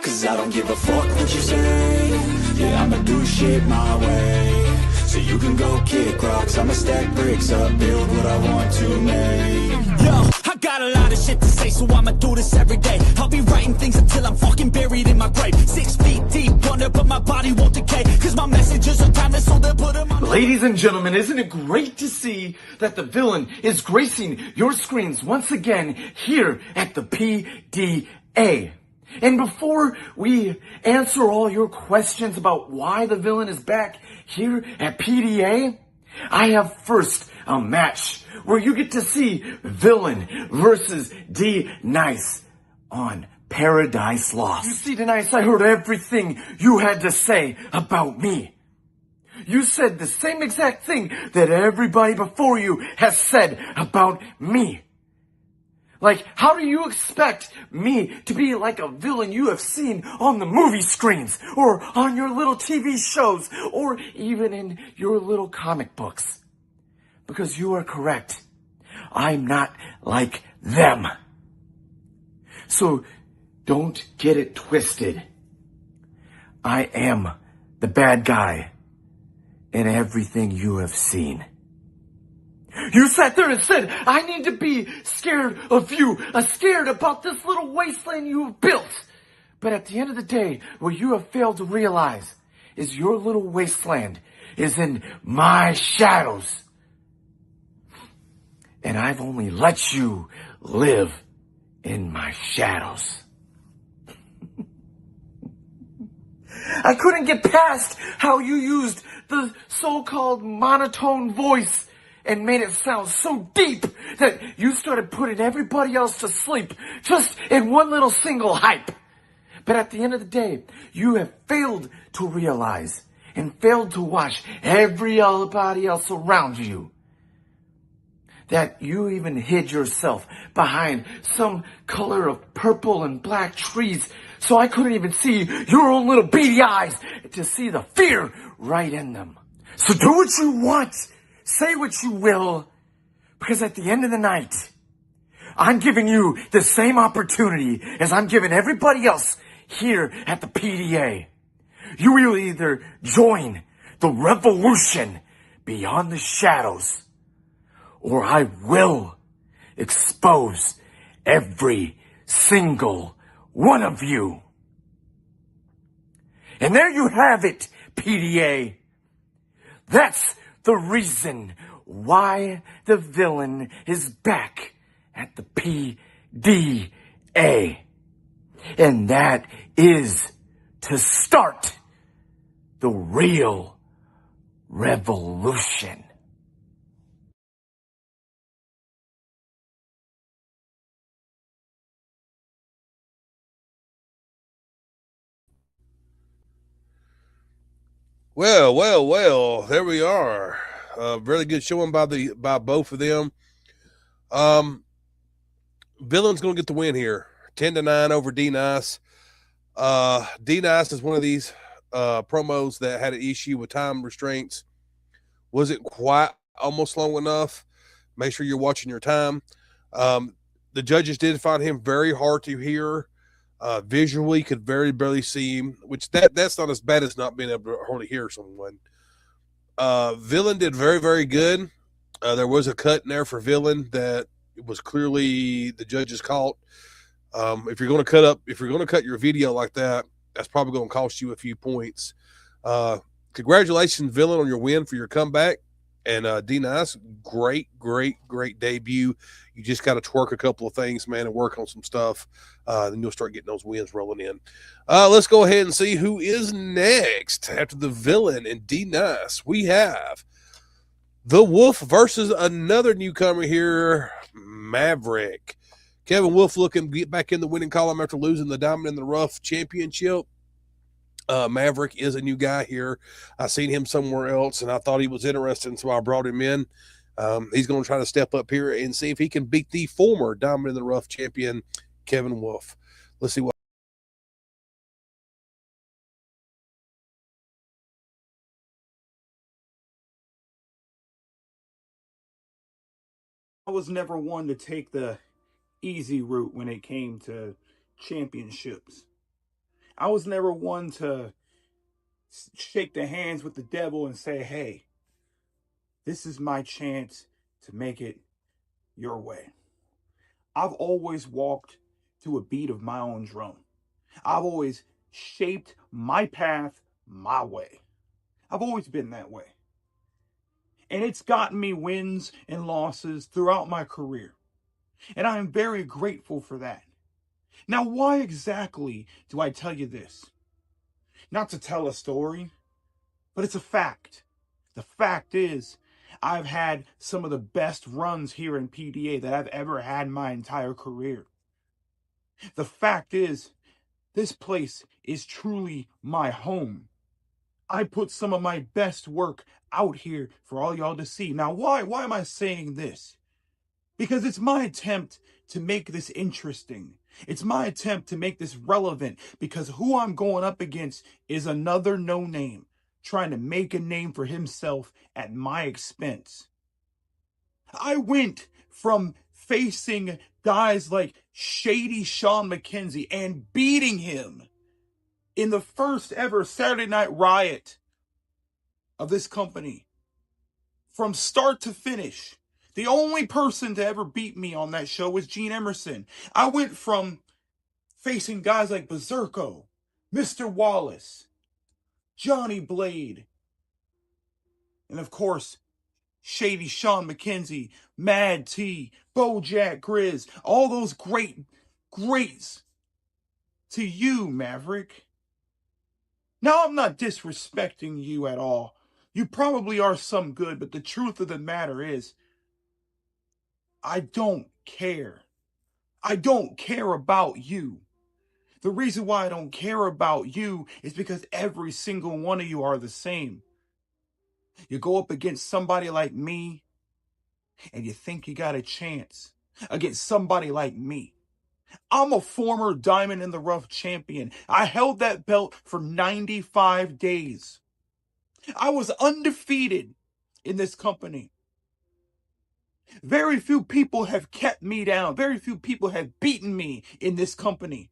Cause I don't give a fuck what you say. Yeah, I'ma do shit my way. So you can go kick rocks, I'ma stack bricks up, build what I want to make. Yo, I got a lot of shit to say, so I'ma do this every day. I'll be writing things until I'm fucking buried in my grave. 6 feet deep under, but my body won't decay. Cause my messages are timeless, so they'll put them on. Ladies and gentlemen, isn't it great to see that the villain is gracing your screens once again here at the PDA? And before we answer all your questions about why the villain is back here at PDA, I have first a match where you get to see Villain versus D-Nice on Paradise Lost. You see, D-Nice, I heard everything you had to say about me. You said the same exact thing that everybody before you has said about me. Like, how do you expect me to be like a villain you have seen on the movie screens, or on your little TV shows, or even in your little comic books? Because you are correct. I'm not like them. So, don't get it twisted. I am the bad guy in everything you have seen. You sat there and said, I need to be scared of you, scared about this little wasteland you have built. But at the end of the day, what you have failed to realize is your little wasteland is in my shadows. And I've only let you live in my shadows. I couldn't get past how you used the so-called monotone voice and made it sound so deep that you started putting everybody else to sleep just in one little single hype. But at the end of the day, you have failed to realize and failed to watch everybody else around you that you even hid yourself behind some color of purple and black trees, so I couldn't even see your own little beady eyes to see the fear right in them. So do what you want. Say what you will, because at the end of the night, I'm giving you the same opportunity as I'm giving everybody else here at the PDA. You will either join the revolution beyond the shadows, or I will expose every single one of you. And there you have it, PDA. That's the reason why the villain is back at the PDA. And that is to start the real revolution. Well, there we are. Really good showing by both of them. Villain's going to get the win here. 10-9 over D-Nice. D Nice is one of these promos that had an issue with time restraints. Wasn't quite almost long enough. Make sure you're watching your time. The judges did find him very hard to hear. Visually, could very barely see him, which that's not as bad as not being able to hardly hear someone. Villain did very, very good. There was a cut in there for Villain that was clearly the judges caught. If you're going to cut your video like that, that's probably going to cost you a few points. Congratulations, Villain, on your win for your comeback. And D Nice, great debut. You just got to twerk a couple of things, man, and work on some stuff. Then you'll start getting those wins rolling in. Let's go ahead and see who is next after the Villain and D Nice. We have the Wolf versus another newcomer here, Maverick. Kevin Wolf looking to get back in the winning column after losing the Diamond in the Rough championship. Maverick is a new guy here. I seen him somewhere else, and I thought he was interesting, so I brought him in. He's going to try to step up here and see if he can beat the former Diamond in the Rough champion, Kevin Wolf. Let's see what. I was never one to take the easy route when it came to championships. I was never one to shake the hands with the devil and say, hey, this is my chance to make it your way. I've always walked to a beat of my own drum. I've always shaped my path my way. I've always been that way. And it's gotten me wins and losses throughout my career. And I am very grateful for that. Now, why exactly do I tell you this? Not to tell a story, but it's a fact. The fact is, I've had some of the best runs here in PDA that I've ever had in my entire career. The fact is, this place is truly my home. I put some of my best work out here for all y'all to see. Now, why am I saying this? Because it's my attempt to make this interesting. It's my attempt to make this relevant, because who I'm going up against is another no-name trying to make a name for himself at my expense. I went from facing guys like Shady Sean McKenzie and beating him in the first ever Saturday Night Riot of this company. From start to finish. The only person to ever beat me on that show was Gene Emerson. I went from facing guys like Berserko, Mr. Wallace, Johnny Blade, and of course, Shady Sean McKenzie, Mad T, Bojack Grizz, all those greats to you, Maverick. Now, I'm not disrespecting you at all. You probably are some good, but the truth of the matter is, I don't care. I don't care about you. The reason why I don't care about you is because every single one of you are the same. You go up against somebody like me, and you think you got a chance against somebody like me. I'm a former Diamond in the Rough champion. I held that belt for 95 days. I was undefeated in this company. Very few people have kept me down. Very few people have beaten me in this company.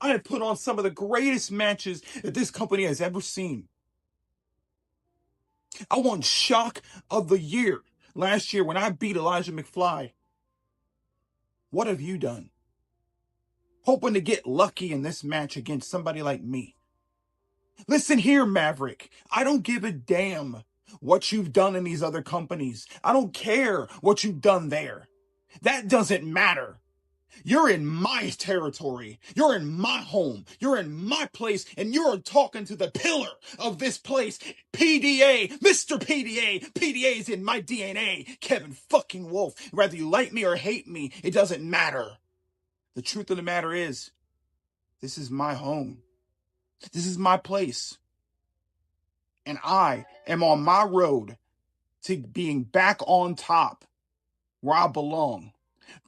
I have put on some of the greatest matches that this company has ever seen. I won Shock of the Year last year when I beat Elijah McFly. What have you done? Hoping to get lucky in this match against somebody like me. Listen here, Maverick. I don't give a damn what you've done in these other companies. I don't care what you've done there. That doesn't matter. You're in my territory. You're in my home. You're in my place, and you're talking to the pillar of this place. PDA, Mr. PDA. PDA is in my DNA. Kevin fucking Wolf. Whether you like me or hate me, it doesn't matter. The truth of the matter is, this is my home. This is my place. And I am on my road to being back on top where I belong.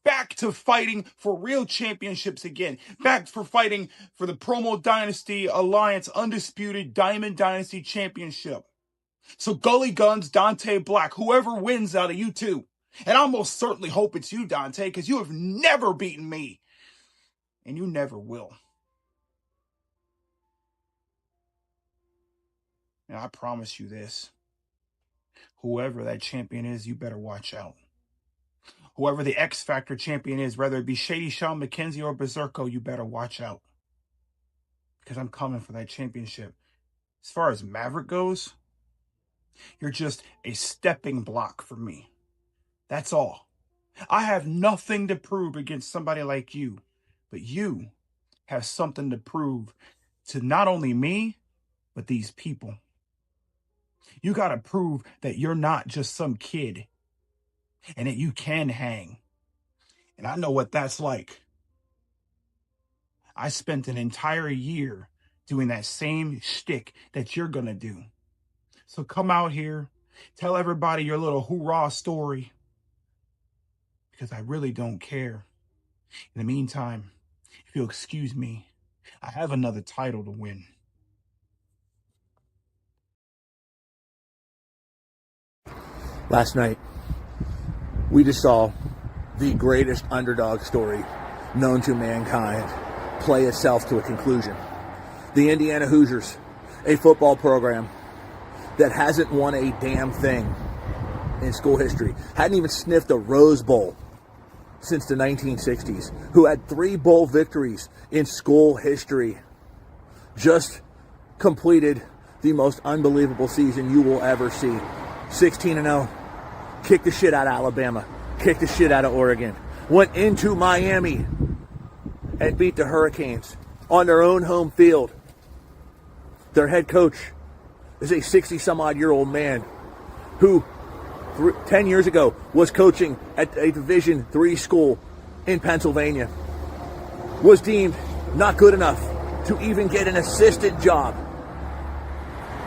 Back to fighting for real championships again. Back for fighting for the Promo Dynasty Alliance Undisputed Diamond Dynasty Championship. So Gully Guns, Dante Black, whoever wins out of you two. And I most certainly hope it's you, Dante, because you have never beaten me. And you never will. And I promise you this. Whoever that champion is, you better watch out. Whoever the X Factor champion is, whether it be Shady Sean McKenzie or Berserko, you better watch out. Because I'm coming for that championship. As far as Maverick goes, you're just a stepping block for me. That's all. I have nothing to prove against somebody like you. But you have something to prove to not only me, but these people. You got to prove that you're not just some kid and that you can hang. And I know what that's like. I spent an entire year doing that same shtick that you're going to do. So come out here, tell everybody your little hoorah story, because I really don't care. In the meantime, if you'll excuse me, I have another title to win. Last night, we just saw the greatest underdog story known to mankind play itself to a conclusion. The Indiana Hoosiers, a football program that hasn't won a damn thing in school history, hadn't even sniffed a Rose Bowl since the 1960s, who had 3 bowl victories in school history, just completed the most unbelievable season you will ever see. 16-0. Kicked the shit out of Alabama. Kicked the shit out of Oregon. Went into Miami and beat the Hurricanes on their own home field. Their head coach is a 60-some-odd-year-old man who 10 years ago was coaching at a Division III school in Pennsylvania. Was deemed not good enough to even get an assistant job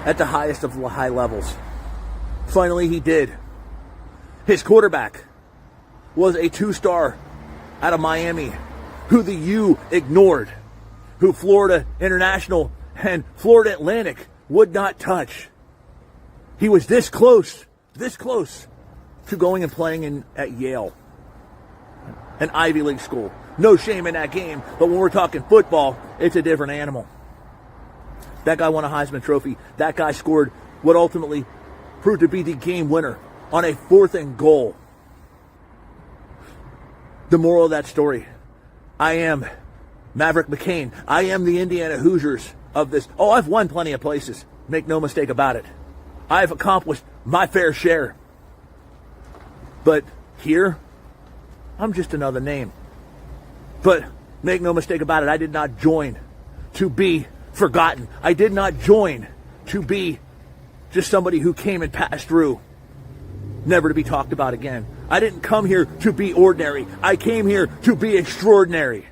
at the highest of the high levels. Finally, he did. His quarterback was a 2-star out of Miami, who the U ignored, who Florida International and Florida Atlantic would not touch. He was this close to going and playing at Yale, an Ivy League school. No shame in that game, but when we're talking football, it's a different animal. That guy won a Heisman Trophy. That guy scored what ultimately proved to be the game winner on a 4th and goal. The moral of that story, I am Maverick McCain. I am the Indiana Hoosiers of this. Oh, I've won plenty of places. Make no mistake about it. I've accomplished my fair share. But here, I'm just another name. But make no mistake about it, I did not join to be forgotten. I did not join to be just somebody who came and passed through, never to be talked about again. I didn't come here to be ordinary. I came here to be extraordinary.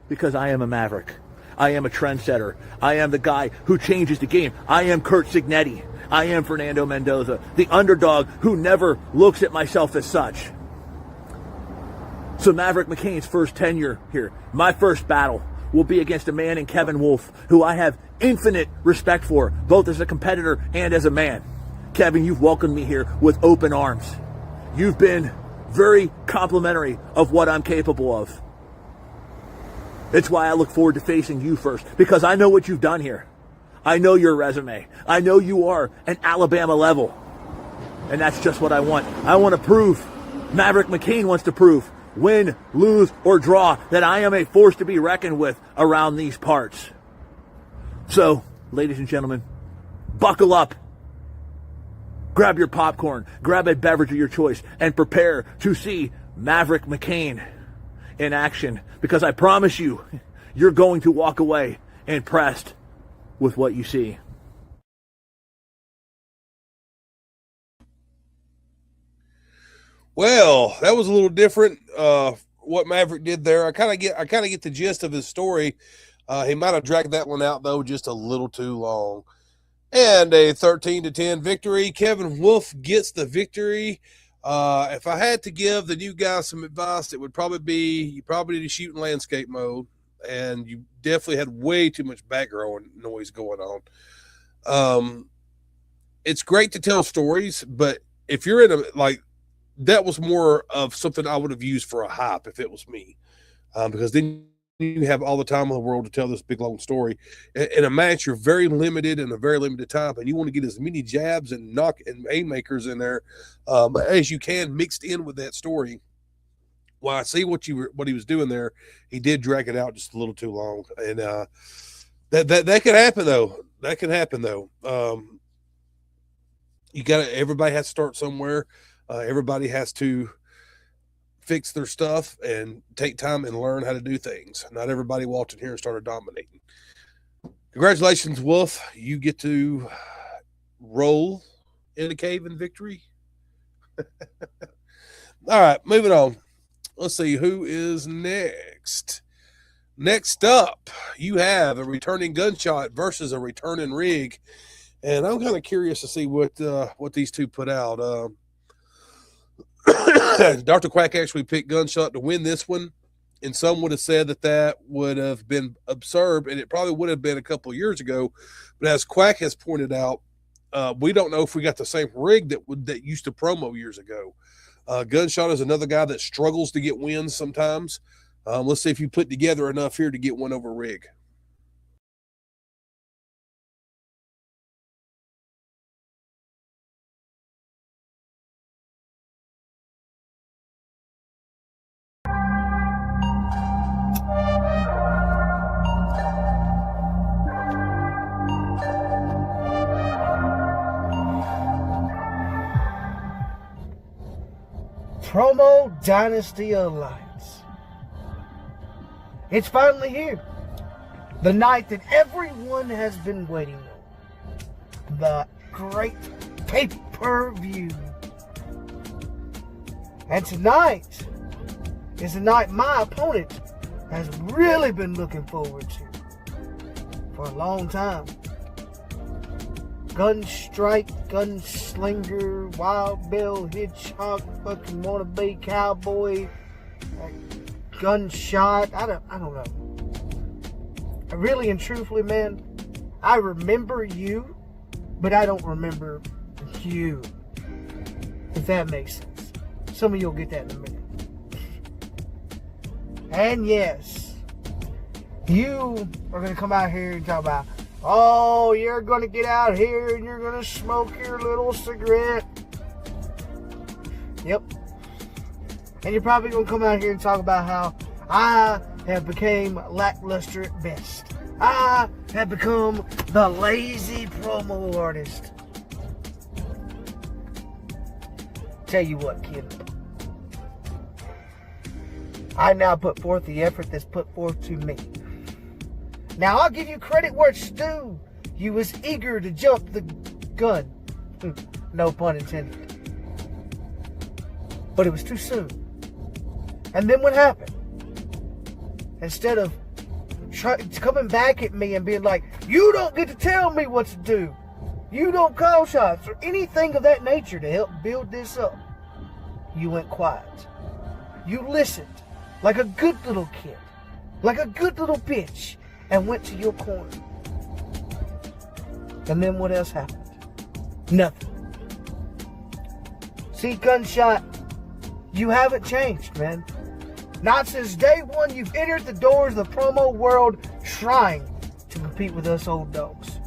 Because I am a Maverick. I am a trendsetter. I am the guy who changes the game. I am Kurt Signetti. I am Fernando Mendoza, the underdog who never looks at myself as such. So Maverick McCain's first tenure here, my first battle, will be against a man in Kevin Wolf, who I have infinite respect for, both as a competitor and as a man. Kevin, you've welcomed me here with open arms. You've been very complimentary of what I'm capable of. It's why I look forward to facing you first, because I know what you've done here. I know your resume. I know you are an Alabama level. And that's just what I want. I want to prove, Maverick McCain wants to prove, win, lose, or draw, that I am a force to be reckoned with around these parts. So, ladies and gentlemen, buckle up. Grab your popcorn, grab a beverage of your choice, and prepare to see Maverick McCain in action. Because I promise you, you're going to walk away impressed with what you see. Well, that was a little different. What Maverick did there, I kind of get the gist of his story. He might have dragged that one out though just a little too long. And a 13-10 victory. Kevin Wolf gets the victory. If I had to give the new guys some advice, it would probably be you probably need to shoot in landscape mode, and you definitely had way too much background noise going on. It's great to tell stories, but if you're in a like that was more of something I would have used for a hype if it was me, because then you have all the time in the world to tell this big long story. In a match, you're very limited in a very limited time, and you want to get as many jabs and knock and haymakers in there as you can mixed in with that story. Well, I see what he was doing there. He did drag it out just a little too long, and that could happen though. That can happen though. Everybody has to start somewhere. Everybody has to fix their stuff and take time and learn how to do things. Not everybody walked in here and started dominating. Congratulations, Wolf. You get to roll in a cave in victory. All right, moving on. Let's see who is next. Next up, you have a returning gunshot versus a returning rig. And I'm kind of curious to see what these two put out. Dr. Quack actually picked Gunshot to win this one, and some would have said that would have been absurd, and it probably would have been a couple of years ago. But as Quack has pointed out, we don't know if we got the same rig that used to promo years ago. Gunshot is another guy that struggles to get wins sometimes. Let's see if you put together enough here to get one over rig. Promo Dynasty Alliance. It's finally here. The night that everyone has been waiting on. The great pay-per-view. And tonight is the night my opponent has really been looking forward to for a long time. Gunstrike, Gunslinger, Wild Bill, Hitchcock, fucking wannabe cowboy, Gunshot. I don't know. Really and truthfully, man, I remember you, but I don't remember you. If that makes sense. Some of you'll get that in a minute. And yes, you are going to come out here and talk about, oh, you're going to get out here and you're going to smoke your little cigarette. Yep. And you're probably going to come out here and talk about how I have become lackluster at best. I have become the lazy promo artist. Tell you what, kid. I now put forth the effort that's put forth to me. Now, I'll give you credit where it's due. You was eager to jump the gun. No pun intended. But it was too soon. And then what happened? Instead of coming back at me and being like, you don't get to tell me what to do. You don't call shots or anything of that nature to help build this up. You went quiet. You listened like a good little kid. Like a good little bitch. And went to your corner. And then what else happened? Nothing. See, Gunshot, you haven't changed, man. Not since day one you've entered the doors of the promo world trying to compete with us old dogs.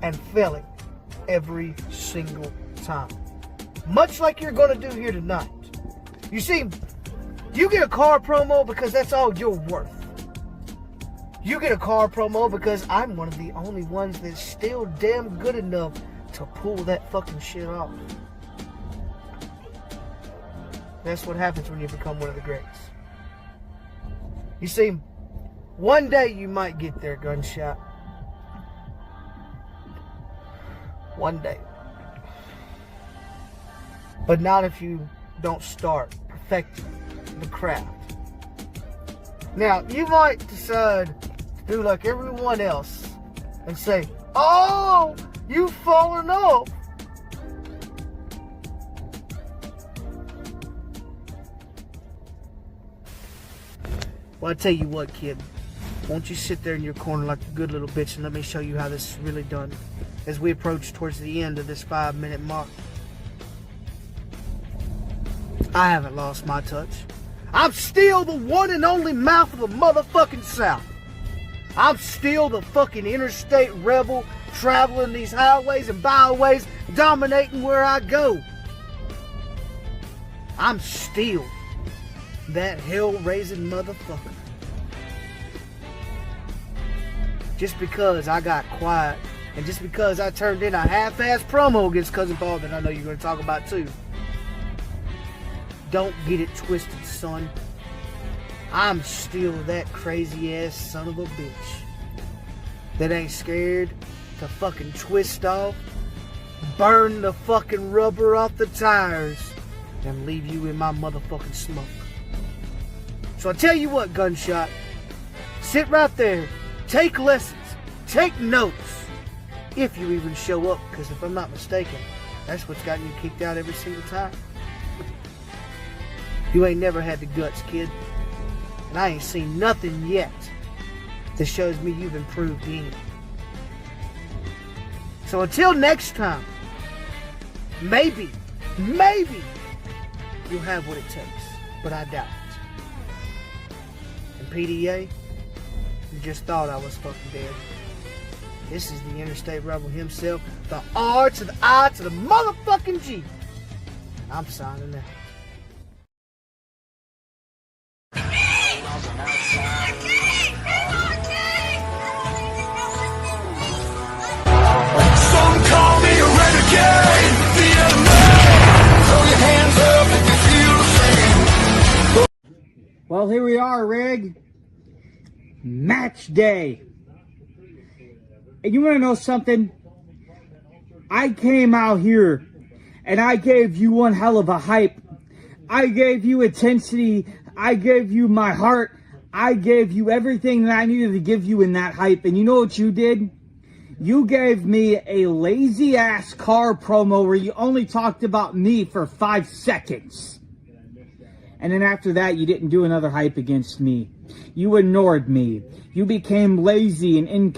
And failing every single time. Much like you're going to do here tonight. You see, you get a car promo because that's all you're worth. You get a car promo because I'm one of the only ones that's still damn good enough to pull that fucking shit off. That's what happens when you become one of the greats. You see, one day you might get there, Gunshot. One day. But not if you don't start perfecting the craft. Now, you might decide to do like everyone else and say, oh, you've fallen off. Well, I tell you what, kid. Won't you sit there in your corner like a good little bitch and let me show you how this is really done as we approach towards the end of this 5-minute mark. I haven't lost my touch. I'm still the one and only mouth of the motherfucking South. I'm still the fucking interstate rebel traveling these highways and byways, dominating where I go. I'm still that hell-raising motherfucker. Just because I got quiet and just because I turned in a half-ass promo against Cousin Paul that I know you're going to talk about too. Don't get it twisted, son. I'm still that crazy-ass son of a bitch that ain't scared to fucking twist off, burn the fucking rubber off the tires, and leave you in my motherfucking smoke. So I tell you what, Gunshot, sit right there. Take lessons. Take notes. If you even show up, because if I'm not mistaken, that's what's gotten you kicked out every single time. You ain't never had the guts, kid. And I ain't seen nothing yet that shows me you've improved any. So until next time, maybe you'll have what it takes. But I doubt it. And PDA, you just thought I was fucking dead. This is the Interstate Rebel himself, the R to the I to the motherfucking G. I'm signing out. Some call me a renegade, throw your hands up if you feel the same. Well, here we are, Rig. Match day. And you want to know something? I came out here and I gave you one hell of a hype. I gave you intensity. I gave you my heart. I gave you everything that I needed to give you in that hype. And you know what you did? You gave me a lazy ass car promo where you only talked about me for 5 seconds. And then after that, you didn't do another hype against me. You ignored me. You became lazy and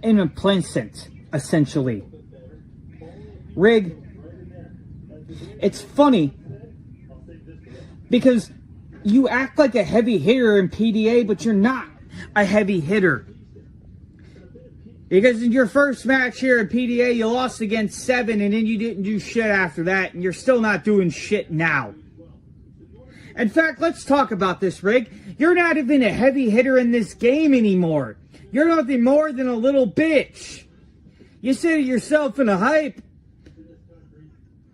unpleasant, essentially. Rig, it's funny because you act like a heavy hitter in PDA, but you're not a heavy hitter. Because in your first match here in PDA, you lost against 7, and then you didn't do shit after that, and you're still not doing shit now. In fact, let's talk about this, Rig. You're not even a heavy hitter in this game anymore. You're nothing more than a little bitch. You say to yourself in a hype,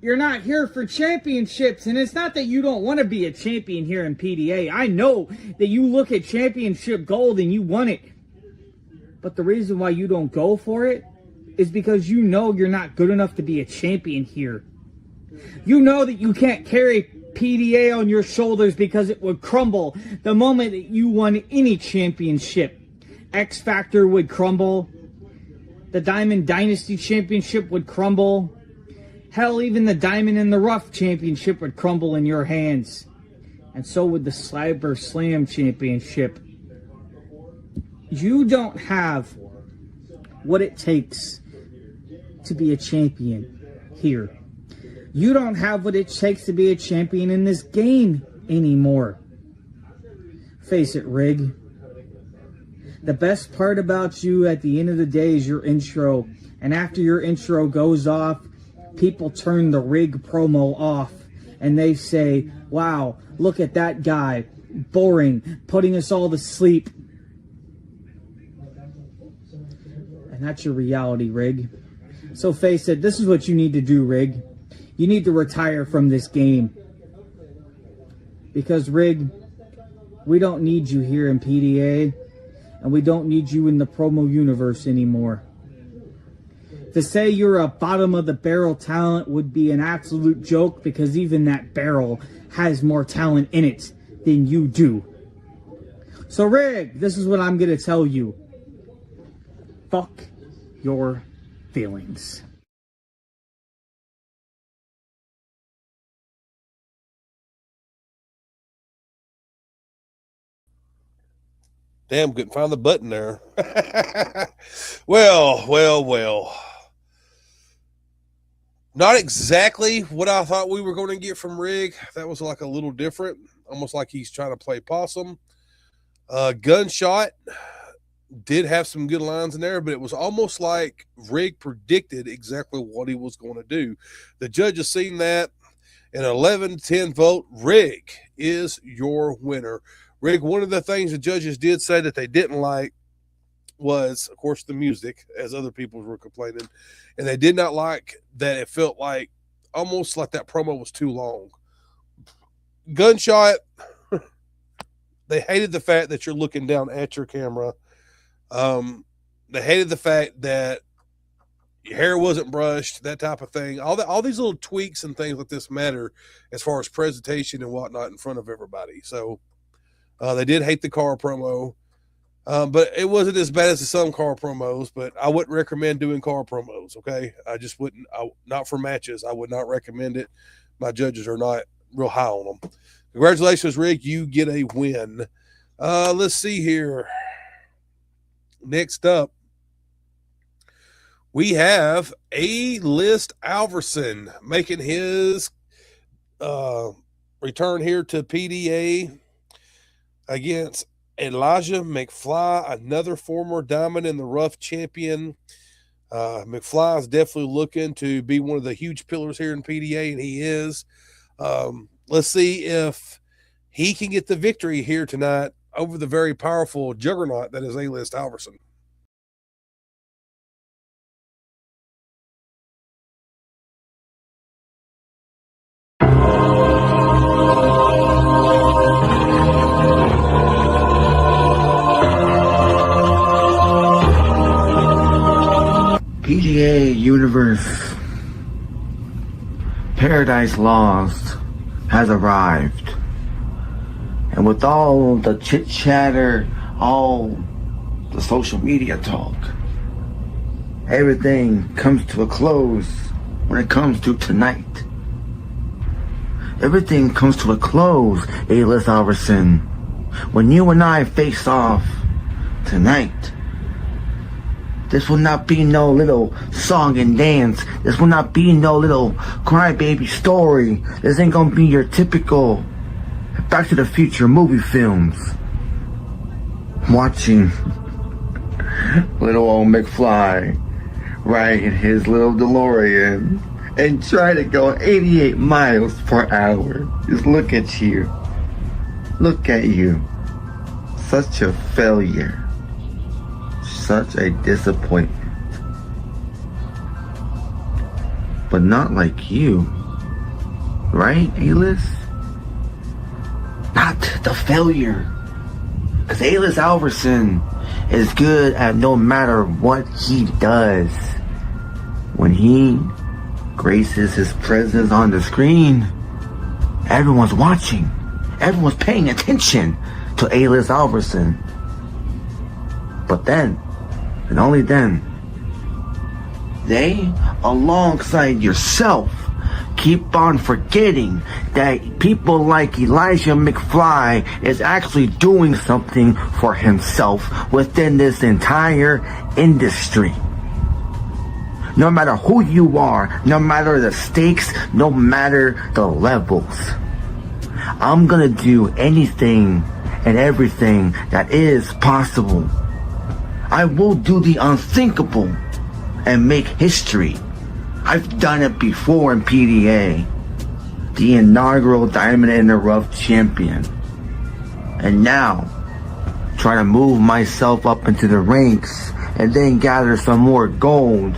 you're not here for championships, and it's not that you don't want to be a champion here in PDA. I know that you look at championship gold and you want it. But the reason why you don't go for it is because you know you're not good enough to be a champion here. You know that you can't carry PDA on your shoulders because it would crumble the moment that you won any championship. X Factor would crumble. The Diamond Dynasty Championship would crumble. Hell, even the Diamond in the Rough Championship would crumble in your hands. And so would the Cyber Slam Championship. You don't have what it takes to be a champion here. You don't have what it takes to be a champion in this game anymore. Face it, Rig. The best part about you at the end of the day is your intro. And after your intro goes off, people turn the Rig promo off. And they say, wow, look at that guy. Boring. Putting us all to sleep. And that's your reality, Rig. So face it, this is what you need to do, Rig. You need to retire from this game. Because, Rig, we don't need you here in PDA. And we don't need you in the promo universe anymore. To say you're a bottom of the barrel talent would be an absolute joke, because even that barrel has more talent in it than you do. So, Rig, this is what I'm going to tell you. Fuck your feelings. Damn, couldn't find the button there. Well. Not exactly what I thought we were going to get from Rig. That was like a little different, almost like he's trying to play possum. Gunshot did have some good lines in there, but it was almost like Rig predicted exactly what he was going to do. The judges seen that. An 11-10 vote. Rig is your winner. Rig, one of the things the judges did say that they didn't like was, of course, the music, as other people were complaining. And they did not like that it felt like almost like that promo was too long. Gunshot, they hated the fact that you're looking down at your camera. They hated the fact that your hair wasn't brushed, that type of thing. All these little tweaks and things like this matter as far as presentation and whatnot in front of everybody. So they did hate the car promo. But it wasn't as bad as some car promos, but I wouldn't recommend doing car promos, okay? I just wouldn't. Not for matches. I would not recommend it. My judges are not real high on them. Congratulations, Rick. You get a win. Let's see here. Next up, we have A-List Alverson making his return here to PDA against Elijah McFly, another former Diamond in the Rough champion. McFly is definitely looking to be one of the huge pillars here in PDA, and he is. Let's see if he can get the victory here tonight over the very powerful juggernaut that is A-List Alverson. PDA Universe Paradise Lost has arrived. And with all the chit chatter, all the social media talk, everything comes to a close when it comes to tonight. Everything comes to a close, A-List Alverson, when you and I face off tonight. This will not be no little song and dance. This will not be no little crybaby story. This ain't gonna be your typical Back to the Future movie films. Watching little old McFly ride in his little DeLorean and try to go 88 miles per hour. Just look at you. Look at you. Such a failure. Such a disappointment. But not like you. Right, A-List? Not the failure. Because A-List Alverson is good at no matter what he does. When he graces his presence on the screen, everyone's watching. Everyone's paying attention to A-List Alverson. But then, and only then, they, alongside yourself, keep on forgetting that people like Elijah McFly is actually doing something for himself within this entire industry. No matter who you are, no matter the stakes, no matter the levels, I'm gonna do anything and everything that is possible. I will do the unthinkable and make history. I've done it before in PDA. The inaugural Diamond in the Rough champion. And now, try to move myself up into the ranks and then gather some more gold.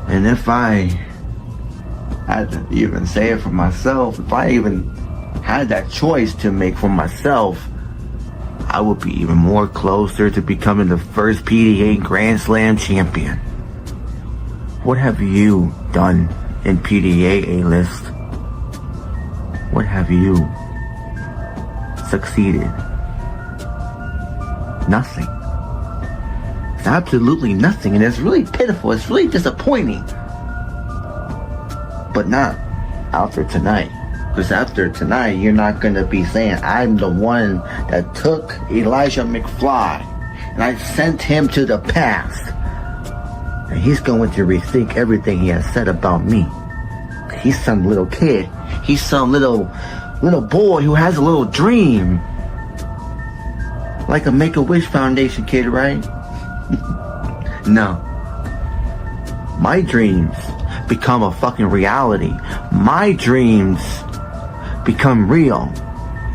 And if I had to even say it for myself, if I even had that choice to make for myself, I would be even more closer to becoming the first PDA Grand Slam champion. What have you done in PDA, A-List? What have you succeeded? Nothing. Absolutely nothing, and it's really pitiful. It's really disappointing. But not after tonight. Because after tonight, you're not going to be saying, I'm the one that took Elijah McFly and I sent him to the past. And he's going to rethink everything he has said about me. He's some little kid. He's some little boy who has a little dream. Like a Make-A-Wish Foundation kid, right? No. My dreams become a fucking reality. My dreams become real.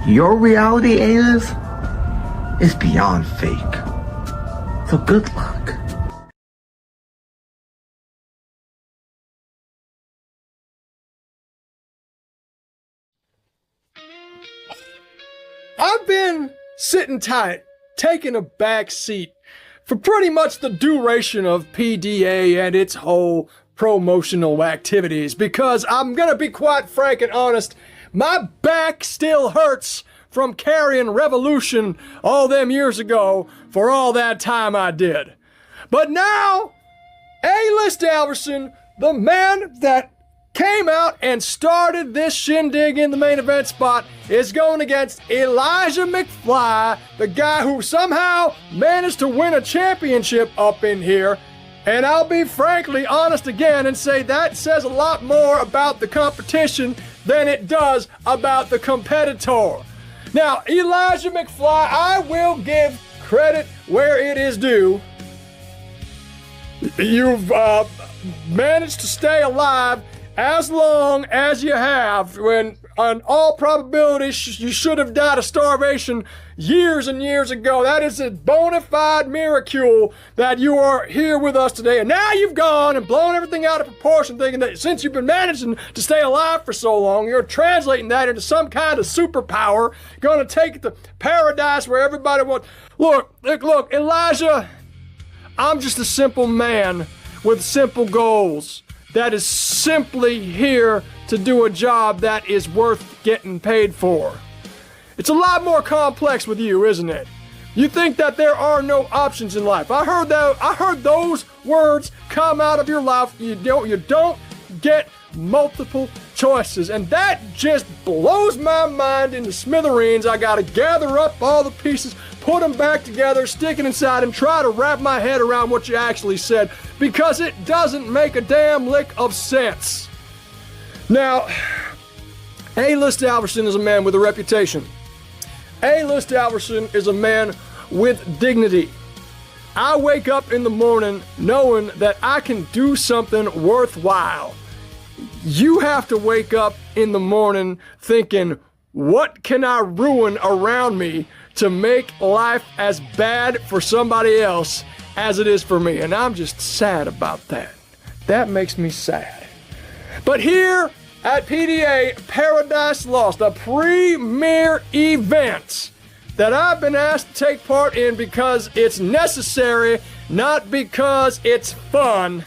Your reality, A-List, is beyond fake. So good luck. I've been sitting tight, taking a back seat for pretty much the duration of PDA and its whole promotional activities because I'm gonna be quite frank and honest, my back still hurts from carrying Revolution all them years ago for all that time I did. But now, A-List Alverson, the man that came out and started this shindig in the main event spot, is going against Elijah McFly, the guy who somehow managed to win a championship up in here. And I'll be frankly honest again and say that says a lot more about the competition than it does about the competitor. Now, Elijah McFly, I will give credit where it is due. You've managed to stay alive as long as you have, when on all probability you should have died of starvation years and years ago. That is a bona fide miracle that you are here with us today. And now you've gone and blown everything out of proportion, thinking that since you've been managing to stay alive for so long, you're translating that into some kind of superpower, going to take it to paradise where everybody wants. Look, Elijah, I'm just a simple man with simple goals that is simply here to do a job that is worth getting paid for. It's a lot more complex with you, isn't it? You think that there are no options in life. I heard those words come out of your mouth. You don't get multiple choices, and that just blows my mind into smithereens. I gotta gather up all the pieces, put them back together, stick it inside, and try to wrap my head around what you actually said, because it doesn't make a damn lick of sense. Now, A-List Alverson is a man with a reputation. A-List Alverson is a man with dignity. I wake up in the morning knowing that I can do something worthwhile. You have to wake up in the morning thinking, what can I ruin around me to make life as bad for somebody else as it is for me? And I'm just sad about that. That makes me sad. But here at PDA Paradise Lost, a premier event that I've been asked to take part in because it's necessary, not because it's fun,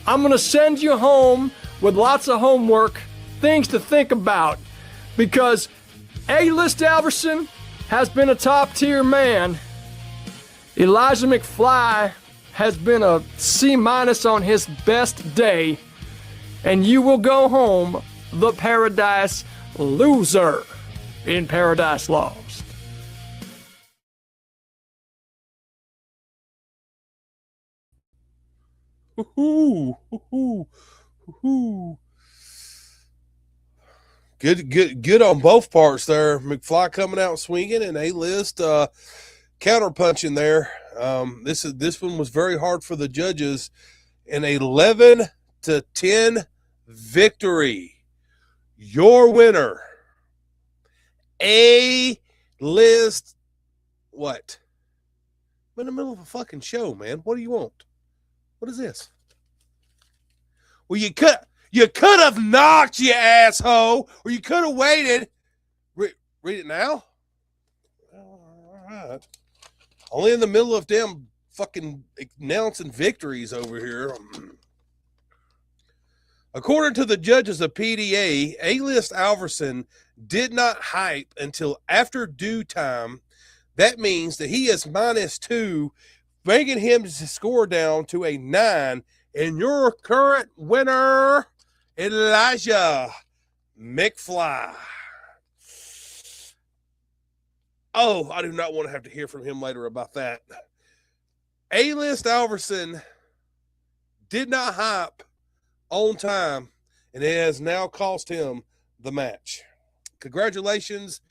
I'm going to send you home with lots of homework, things to think about, because A-List Alverson has been a top-tier man. Elijah McFly has been a C- on his best day, and you will go home the Paradise loser in Paradise Lost. Good on both parts there. McFly coming out swinging, and A-List counter punching there. This one was very hard for the judges. An 11-10 victory. Your winner, A-List. What? I'm in the middle of a fucking show, man. What do you want? What is this? Well, you could have knocked, you asshole, or you could have waited. Read it now? All right. Only in the middle of damn fucking announcing victories over here. According to the judges of PDA, A-List Alverson did not hype until after due time. That means that he is -2, bringing him to score down to a 9. And your current winner, Elijah McFly. Oh, I do not want to have to hear from him later about that. A-List Alverson did not hype on time, and it has now cost him the match. Congratulations,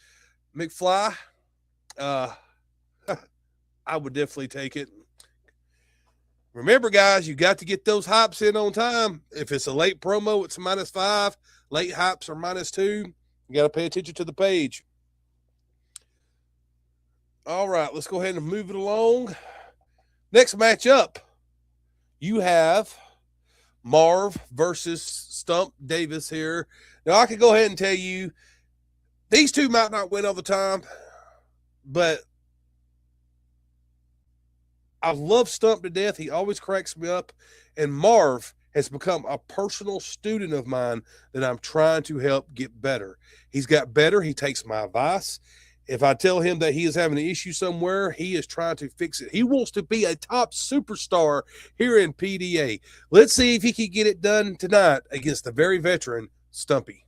McFly. I would definitely take it. Remember, guys, you got to get those hypes in on time. If it's a late promo, it's -5. Late hypes are -2. You got to pay attention to the page. All right, let's go ahead and move it along. Next matchup, you have Marv versus Stump Davis here. Now, I could go ahead and tell you, these two might not win all the time, but I love Stump to death. He always cracks me up. And Marv has become a personal student of mine that I'm trying to help get better. He's got better. He takes my advice. If I tell him that he is having an issue somewhere, he is trying to fix it. He wants to be a top superstar here in PDA. Let's see if he can get it done tonight against the very veteran Stumpy.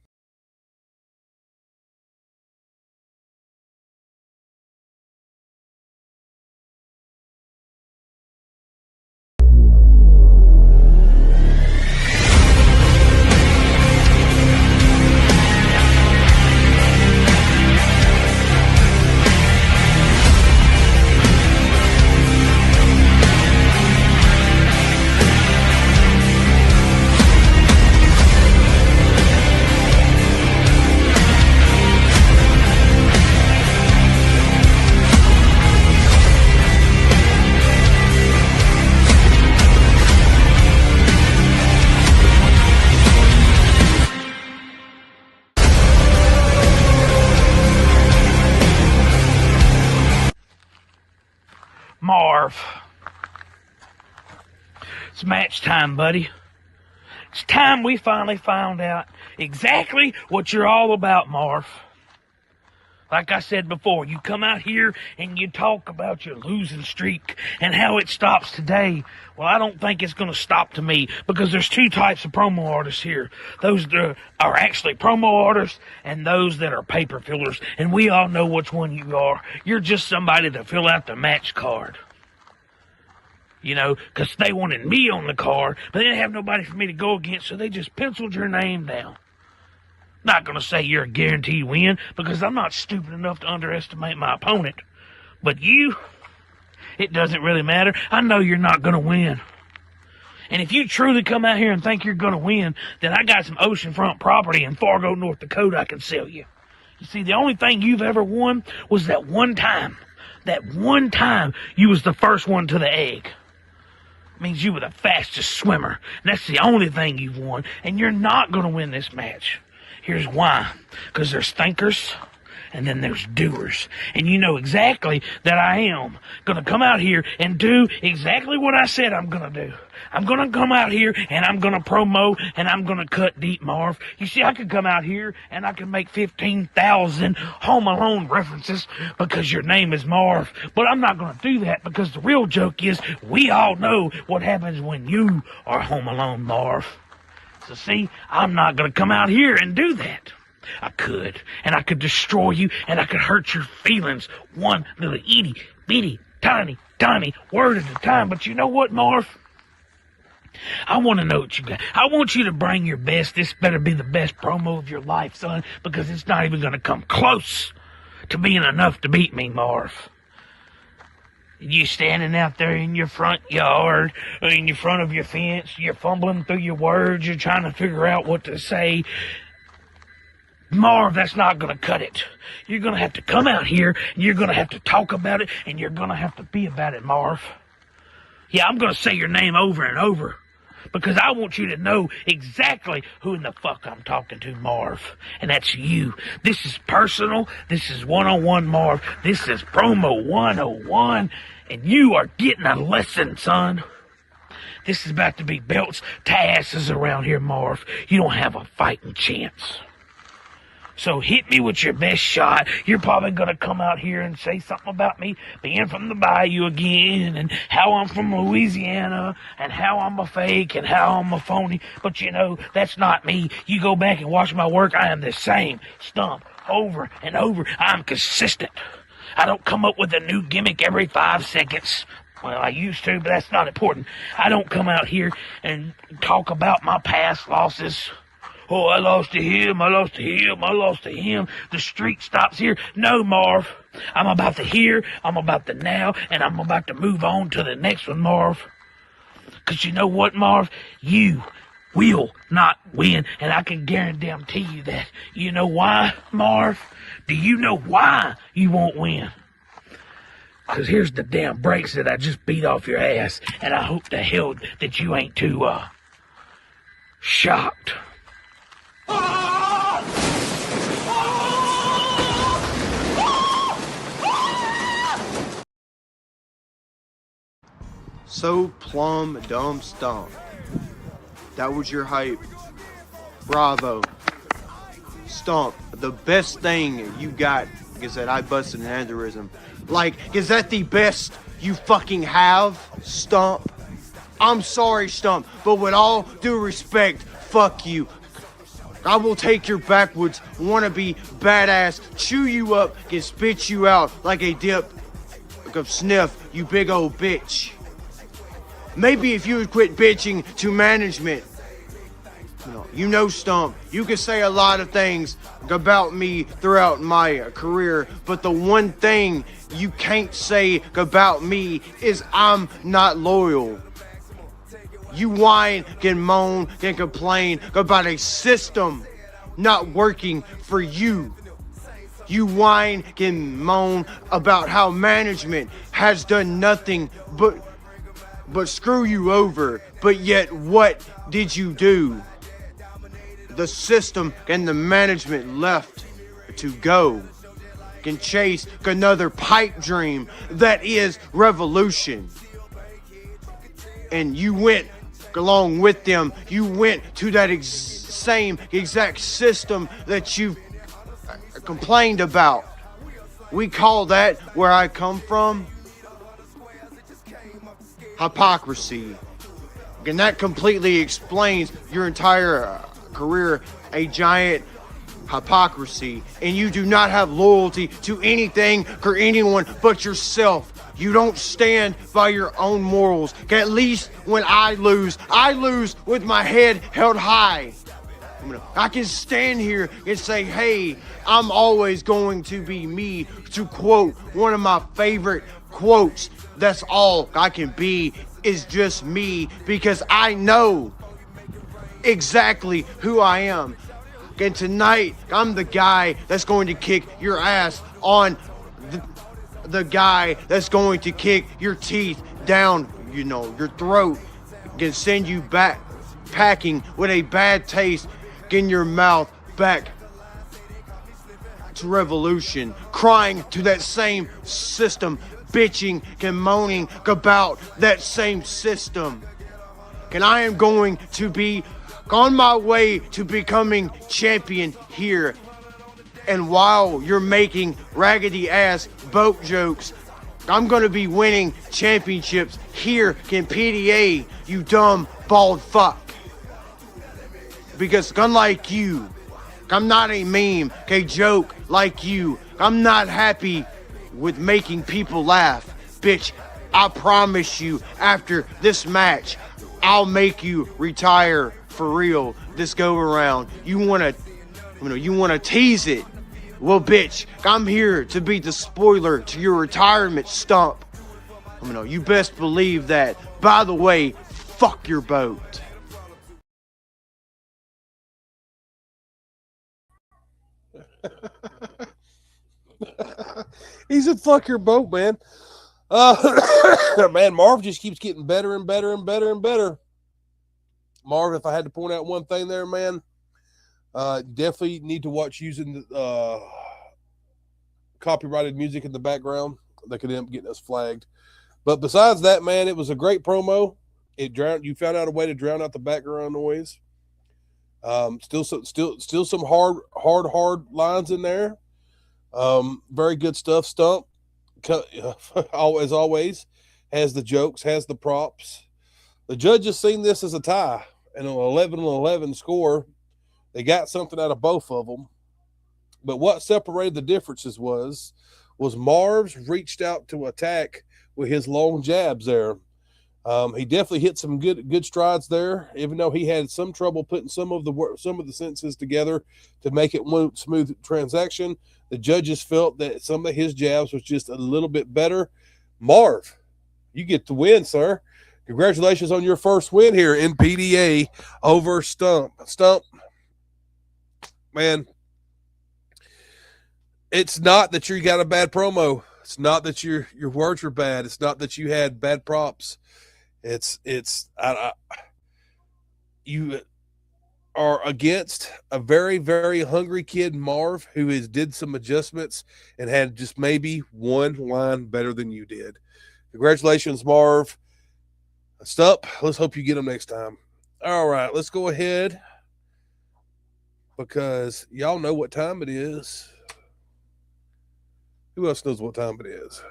Marv. It's match time, buddy. It's time we finally found out exactly what you're all about, Marv. Like I said before, you come out here and you talk about your losing streak and how it stops today. Well, I don't think it's going to stop to me, because there's two types of promo artists here. Those that are actually promo artists and those that are paper fillers. And we all know which one you are. You're just somebody to fill out the match card. You know, because they wanted me on the card, but they didn't have nobody for me to go against, so they just penciled your name down. Not going to say you're a guaranteed win, because I'm not stupid enough to underestimate my opponent. But you, it doesn't really matter. I know you're not going to win. And if you truly come out here and think you're going to win, then I got some oceanfront property in Fargo, North Dakota I can sell you. You see, the only thing you've ever won was that one time. That one time you was the first one to the egg. It means you were the fastest swimmer. And that's the only thing you've won. And you're not going to win this match. Here's why. Because there's thinkers, and then there's doers. And you know exactly that I am going to come out here and do exactly what I said I'm going to do. I'm going to come out here, and I'm going to promo, and I'm going to cut deep, Marv. You see, I could come out here, and I can make 15,000 Home Alone references because your name is Marv. But I'm not going to do that, because the real joke is we all know what happens when you are Home Alone, Marv. So see, I'm not going to come out here and do that. I could, and I could destroy you, and I could hurt your feelings one little itty bitty tiny word at a time. But you know what, Marv? I want to know what you got. I want you to bring your best. This better be the best promo of your life, son, because it's not even going to come close to being enough to beat me, Marv. You standing out there in your front yard, or in your front of your fence, you're fumbling through your words, you're trying to figure out what to say. Marv, that's not going to cut it. You're going to have to come out here, and you're going to have to talk about it, and you're going to have to be about it, Marv. Yeah, I'm going to say your name over and over, because I want you to know exactly who in the fuck I'm talking to, Marv. And that's you. This is personal. This is one-on-one, Marv. This is promo 101. And you are getting a lesson, son. This is about to be belts to asses around here, Marv. You don't have a fighting chance. So hit me with your best shot. You're probably going to come out here and say something about me being from the bayou again and how I'm from Louisiana and how I'm a fake and how I'm a phony. But you know, that's not me. You go back and watch my work. I am the same stump over and over. I'm consistent. I don't come up with a new gimmick every 5 seconds. Well, I used to, but that's not important. I don't come out here and talk about my past losses. Oh, I lost to him, I lost to him, I lost to him. The streak stops here. No, Marv. I'm about the here, I'm about the now, and I'm about to move on to the next one, Marv. Because you know what, Marv? You will not win, and I can guarantee you that. You know why, Marv? Do you know why you won't win? Because here's the damn brakes that I just beat off your ass, and I hope to hell that you ain't too, shocked. So plumb dumb stomp. That was your hype. Bravo. Stomp. The best thing you got is that I busted an aneurysm. Like, is that the best you fucking have, Stomp? I'm sorry, Stomp, but with all due respect, fuck you. I will take your backwoods wannabe badass, chew you up, and spit you out like a dip of sniff, you big old bitch. Maybe if you would quit bitching to management. You know, Stump, you can say a lot of things about me throughout my career, but the one thing you can't say about me is I'm not loyal. You whine, can moan, can complain about a system not working for you. You whine, can moan about how management has done nothing but screw you over. But yet, what did you do? The system and the management left to go, can chase another pipe dream that is revolution. And you went along with them. You went to that same exact system that you complained about. We call that, where I come from, hypocrisy. And that completely explains your entire career, a giant hypocrisy. And you do not have loyalty to anything or anyone but yourself. You don't stand by your own morals. At least when I lose with my head held high. I can stand here and say, hey, I'm always going to be me. To quote one of my favorite quotes, that's all I can be, is just me, because I know exactly who I am. And tonight, I'm the guy that's going to kick your ass on the guy that's going to kick your teeth down, your throat, and send you back packing with a bad taste in your mouth back to revolution, crying to that same system, bitching and moaning about that same system. And I am going to be on my way to becoming champion here. And while you're making raggedy ass boat jokes, I'm going to be winning championships here in PDA, you dumb bald fuck. Because unlike you, I'm not a meme, a joke like you. I'm not happy with making people laugh. Bitch, I promise you, after this match, I'll make you retire for real this go around. You wanna tease it? Well, bitch, I'm here to be the spoiler to your retirement, Stump. You best believe that. By the way, fuck your boat. He said, fuck your boat, man. Man, Marv just keeps getting better and better and better and better. Marv, if I had to point out one thing there, man, definitely need to watch using copyrighted music in the background. That could end up getting us flagged. But besides that, man, it was a great promo. You found out a way to drown out the background noise. Still some hard lines in there. Very good stuff. Stump, as always, has the jokes, has the props. The judges seen this as a tie and an 11-11 score. They got something out of both of them. But what separated the differences was Marv's reached out to attack with his long jabs there. He definitely hit some good strides there, even though he had some trouble putting some of the sentences together to make it one smooth transaction. The judges felt that some of his jabs was just a little bit better. Marv, you get the win, sir. Congratulations on your first win here in PDA over Stump. Stump, man, it's not that you got a bad promo. It's not that your words were bad. It's not that you had bad props. You are against a very, very hungry kid, Marv, who did some adjustments and had just maybe one line better than you did. Congratulations, Marv. Stump, let's hope you get them next time. All right, let's go ahead because y'all know what time it is. Who else knows what time it is?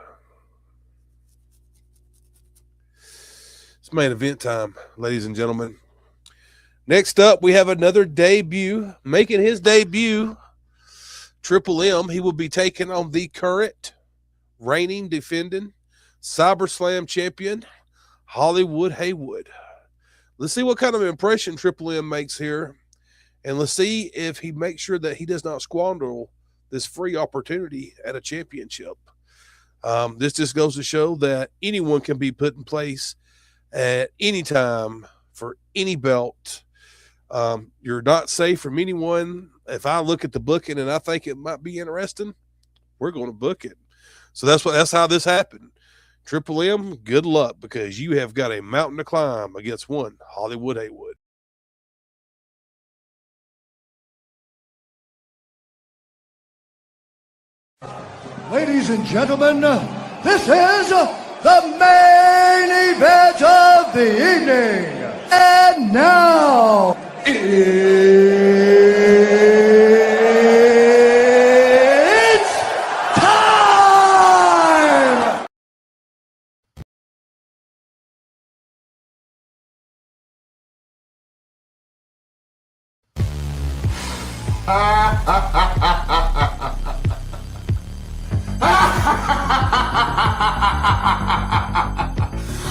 It's main event time, ladies and gentlemen. Next up, we have another debut. Making his debut, Triple M. He will be taking on the current reigning, defending SummerSlam champion, Hollywood Haywood. Let's see what kind of impression Triple M makes here, and let's see if he makes sure that he does not squander this free opportunity at a championship. This just goes to show that anyone can be put in place at any time for any belt. You're not safe from anyone. If I look at the booking and I think it might be interesting, we're going to book it. So that's how this happened. Triple M, good luck, because you have got a mountain to climb against one Hollywood Haywood. Ladies and gentlemen, this is the main event of the evening. And now, it's time!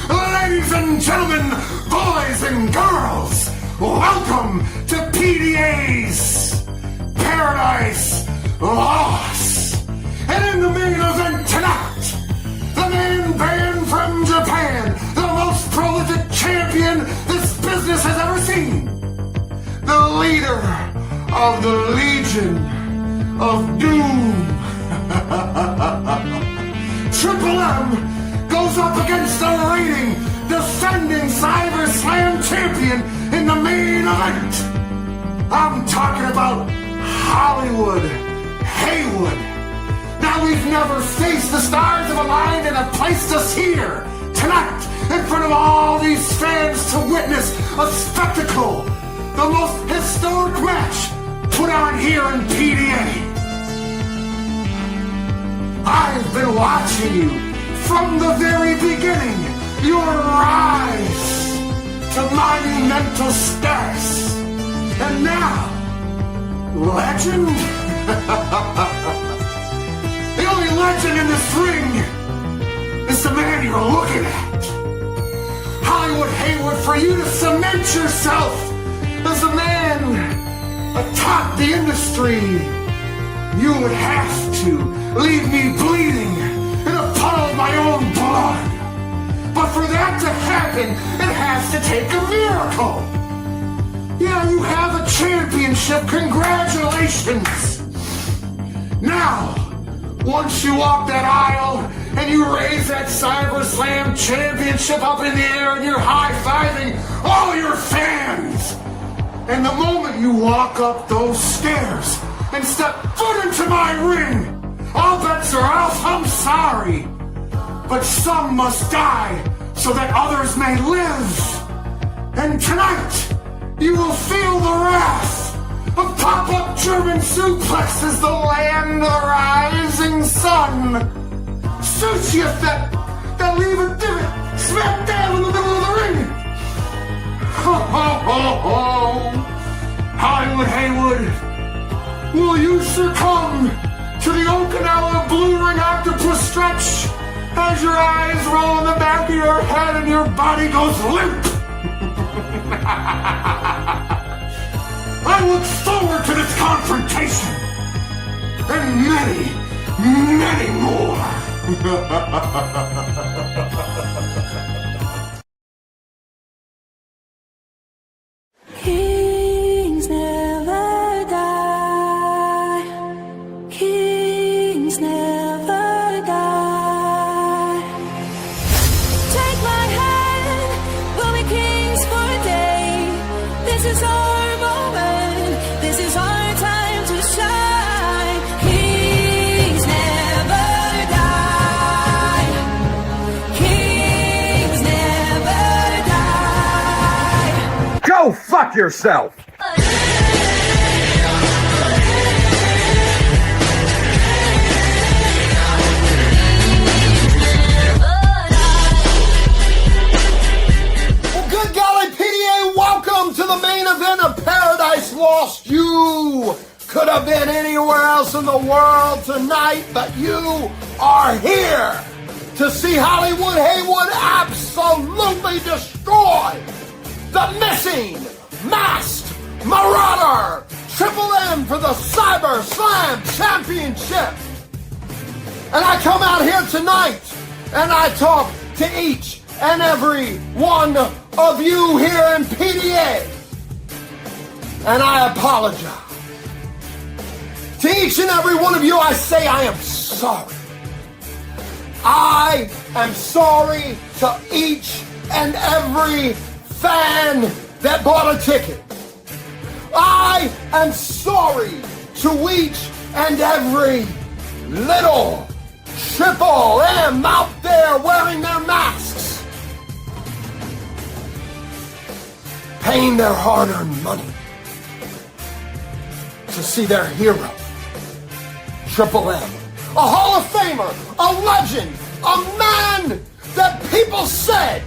Ladies and gentlemen, boys and girls, welcome to PDA's Paradise Lost. And in the main event tonight, the man band from Japan, the most prolific champion this business has ever seen, the leader of the Legion of Doom. Triple M goes up against the reigning, defending SummerSlam champion in the main event. I'm talking about Hollywood Haywood. Now we've never faced the stars of aligned and have placed us here tonight in front of all these fans to witness a spectacle, the most historic match put on here in PDA. I've been watching you from the very beginning, your rise to monumental status. And now, legend? The only legend in this ring is the man you're looking at. Hollywood Haywood, for you to cement yourself as a man atop the industry, you would have to leave me bleeding in a puddle of my own blood. But for that to happen, it has to take a miracle. Yeah, you have a championship. Congratulations. Now, once you walk that aisle and you raise that SummerSlam championship up in the air and you're high-fiving all your fans, and the moment you walk up those stairs and step foot into my ring, all bets are off. I'm sorry, but some must die so that others may live. And tonight, You will feel the wrath of pop-up German suplexes, the land of the rising sun. Suits you that leave a divot smack dab in the middle of the ring. Ho, ho, ho, ho. Hollywood Haywood, will you succumb to the Okinawa blue ring octopus stretch as your eyes roll in the back of your head and your body goes limp? I look forward to this confrontation and many, many more. Kings never die. Kings never die. Take my hand, we'll be kings for a day. This is our moment. This is our time to shine. Kings never die. Kings never die. Go fuck yourself! Well, good golly, PDA, welcome to the main event of Paradise Lost. You could have been anywhere else in the world tonight, but you are here to see Hollywood Haywood absolutely destroy the missing masked marauder Triple M for the Cyber Slam Championship. And I come out here tonight and I talk to each and every one of you here in PDA. And I apologize. To each and every one of you, I say I am sorry. I am sorry to each and every fan that bought a ticket. I am sorry to each and every little Triple M out there wearing their masks, paying their hard-earned money to see their hero, Triple M, a Hall of Famer, a legend, a man that people said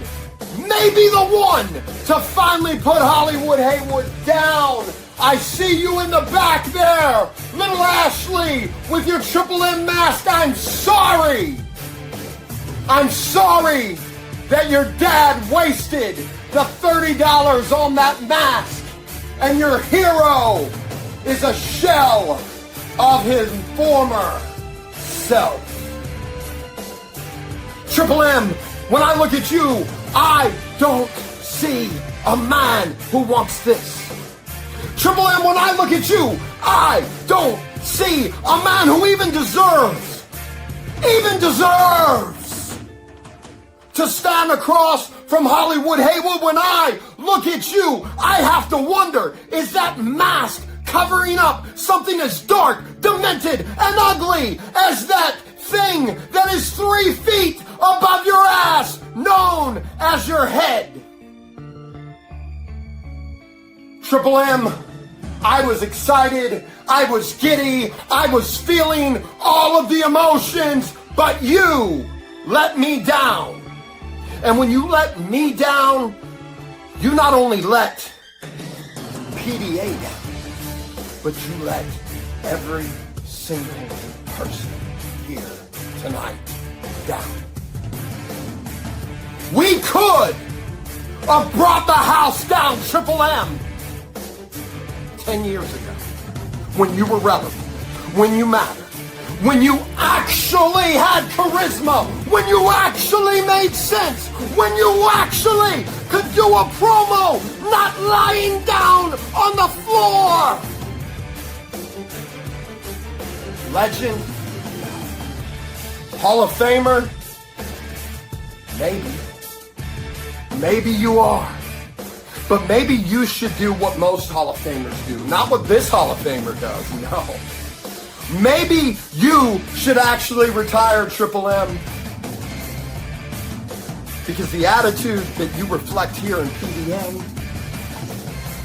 may be the one to finally put Hollywood Haywood down. I see you in the back there, little Ashley, with your Triple M mask. I'm sorry. I'm sorry that your dad wasted the $30 on that mask, and your hero is a shell of his former self. Triple M, when I look at you, I don't see a man who wants this. Triple M, when I look at you, I don't see a man who even deserves to stand across from Hollywood Haywood. When I look at you, I have to wonder, is that mask covering up something as dark, demented, and ugly as that thing that is 3 feet above your ass, known as your head? Triple M, I was excited, I was giddy, I was feeling all of the emotions, but you let me down. And when you let me down, you not only let PDA down, but you let every single person here tonight down. We could have brought the house down, Triple M, 10 years ago, when you were relevant, when you mattered, when you actually had charisma, when you actually made sense, when you actually could do a promo, not lying down on the floor. Legend, Hall of Famer, maybe you are. But maybe you should do what most Hall of Famers do, not what this Hall of Famer does, no. Maybe you should actually retire, Triple M. Because the attitude that you reflect here in PDA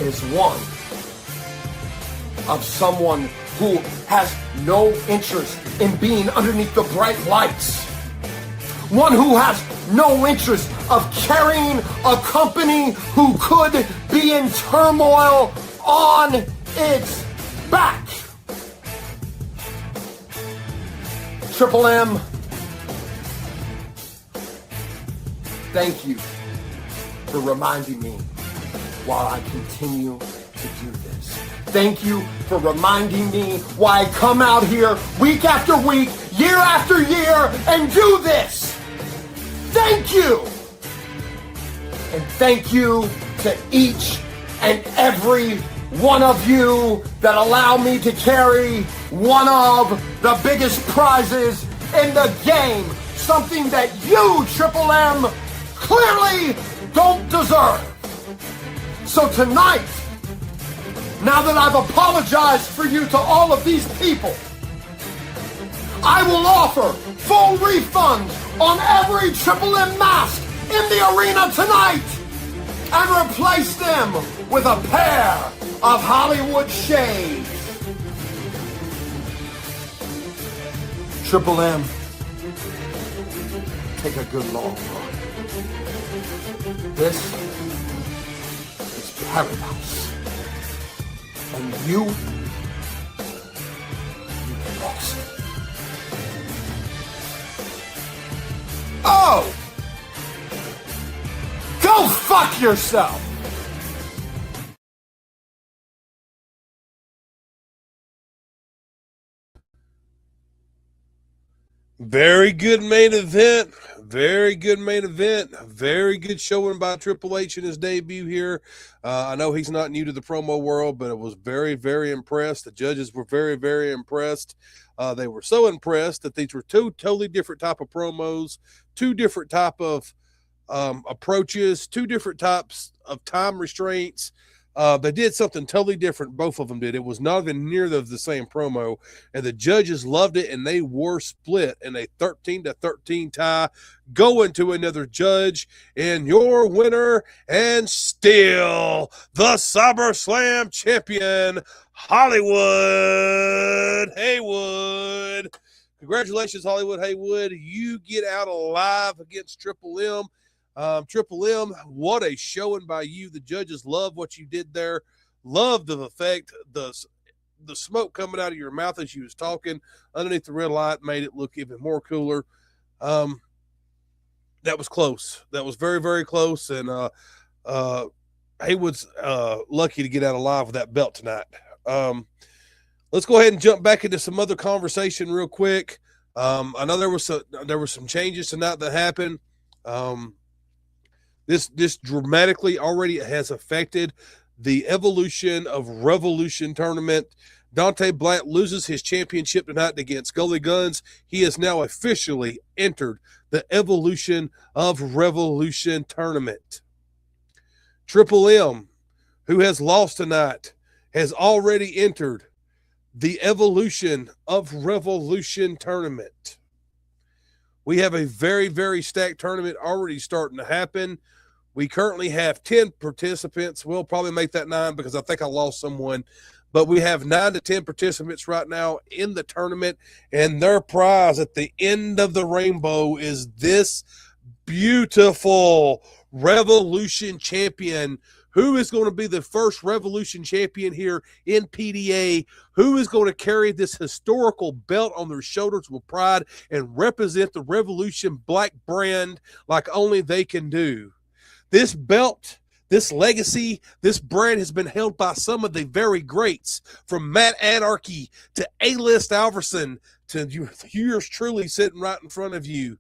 is one of someone who has no interest in being underneath the bright lights. One who has no interest of carrying a company who could be in turmoil on its back. Triple M, thank you for reminding me while I continue to do this. Thank you for reminding me why I come out here week after week, year after year, and do this. Thank you! And thank you to each and every one of you that allow me to carry one of the biggest prizes in the game. Something that you, Triple M, clearly don't deserve. So tonight, now that I've apologized for you to all of these people, I will offer full refunds on every Triple M mask in the arena tonight and replace them with a pair of Hollywood shades. Triple M, take a good long run. This is paradise. And you lost. Oh! Go fuck yourself! Very good main event. Very good main event. Very good showing by Triple H in his debut here. I know he's not new to the promo world, but it was very, very impressed. The judges were very, very impressed. They were so impressed that these were two totally different type of promos, two different type of approaches, two different types of time restraints. They did something totally different. Both of them did. It was not even near the same promo, and the judges loved it, and they were split in a 13-13 tie, going to another judge. And your winner, and still the SummerSlam champion, Hollywood Haywood. Congratulations, Hollywood Haywood. You get out alive against Triple M. Triple M, what a showing by you. The judges love what you did there. Love the effect, the smoke coming out of your mouth as you was talking underneath the red light made it look even more cooler. That was close. That was very, very close. And Haywood's lucky to get out alive with that belt tonight. Let's go ahead and jump back into some other conversation real quick. I know there were some changes tonight that happened. This dramatically already has affected the Evolution of Revolution tournament. Dante Black loses his championship tonight against Gully Guns. He has now officially entered the Evolution of Revolution tournament. Triple M, who has lost tonight, has already entered the Evolution of Revolution tournament. We have a very, very stacked tournament already starting to happen. We currently have 10 participants. We'll probably make that 9 because I think I lost someone. But we have 9 to 10 participants right now in the tournament. And their prize at the end of the rainbow is this beautiful Revolution champion. Who is going to be the first Revolution champion here in PDA? Who is going to carry this historical belt on their shoulders with pride and represent the Revolution Black brand like only they can do? This belt, this legacy, this brand has been held by some of the very greats, from Matt Anarchy to A-List Alverson to yours truly sitting right in front of you.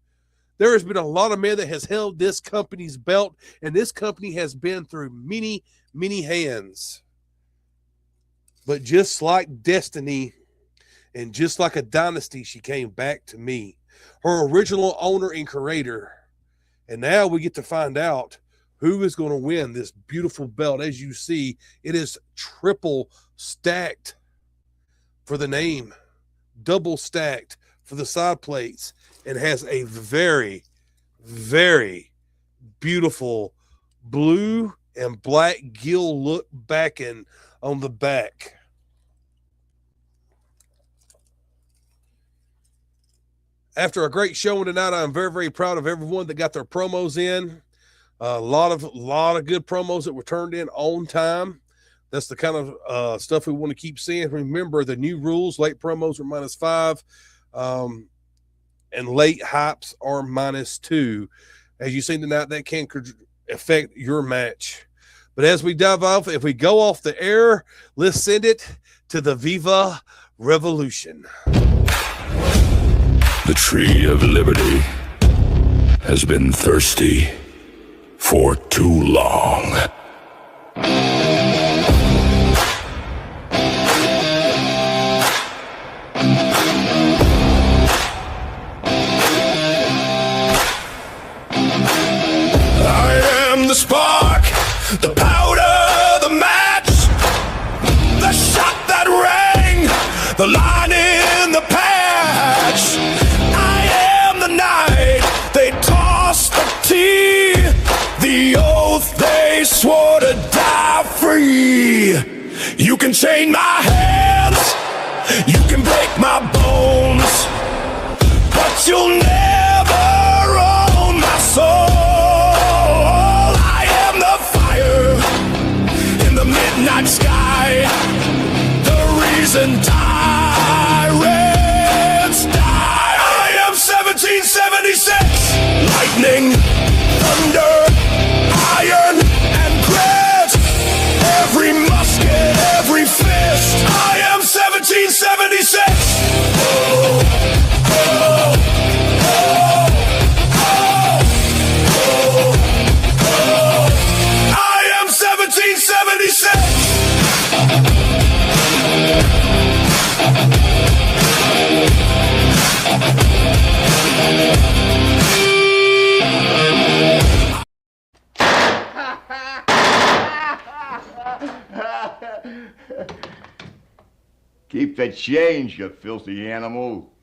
There has been a lot of men that has held this company's belt, and this company has been through many, many hands. But just like destiny and just like a dynasty, she came back to me, her original owner and creator. And now we get to find out who is going to win this beautiful belt. As you see, it is triple stacked for the name, double stacked for the side plates, and has a very, very beautiful blue and black gill look backing on the back. After a great showing tonight, I'm very, very proud of everyone that got their promos in. A lot of good promos that were turned in on time. That's the kind of stuff we want to keep seeing. Remember the new rules: late promos are -5, and late hypes are -2. As you've seen tonight, that can affect your match. But as we dive off, if we go off the air, let's send it to the Viva Revolution. The tree of liberty has been thirsty for too long. I am the spark, the powder, the match, the shot that rang, the line in the patch. I am the night they tossed the tea, the oath they swore to die free. You can chain my hands, you can break my bones, but you'll never own my soul. I am the fire in the midnight sky, the reason tyrants die. I am 1776, lightning, thunder, iron, and grit. Every musket, every fist. I am 1776. Oh, oh, oh, oh, oh. I am 1776. Keep the change, you filthy animal.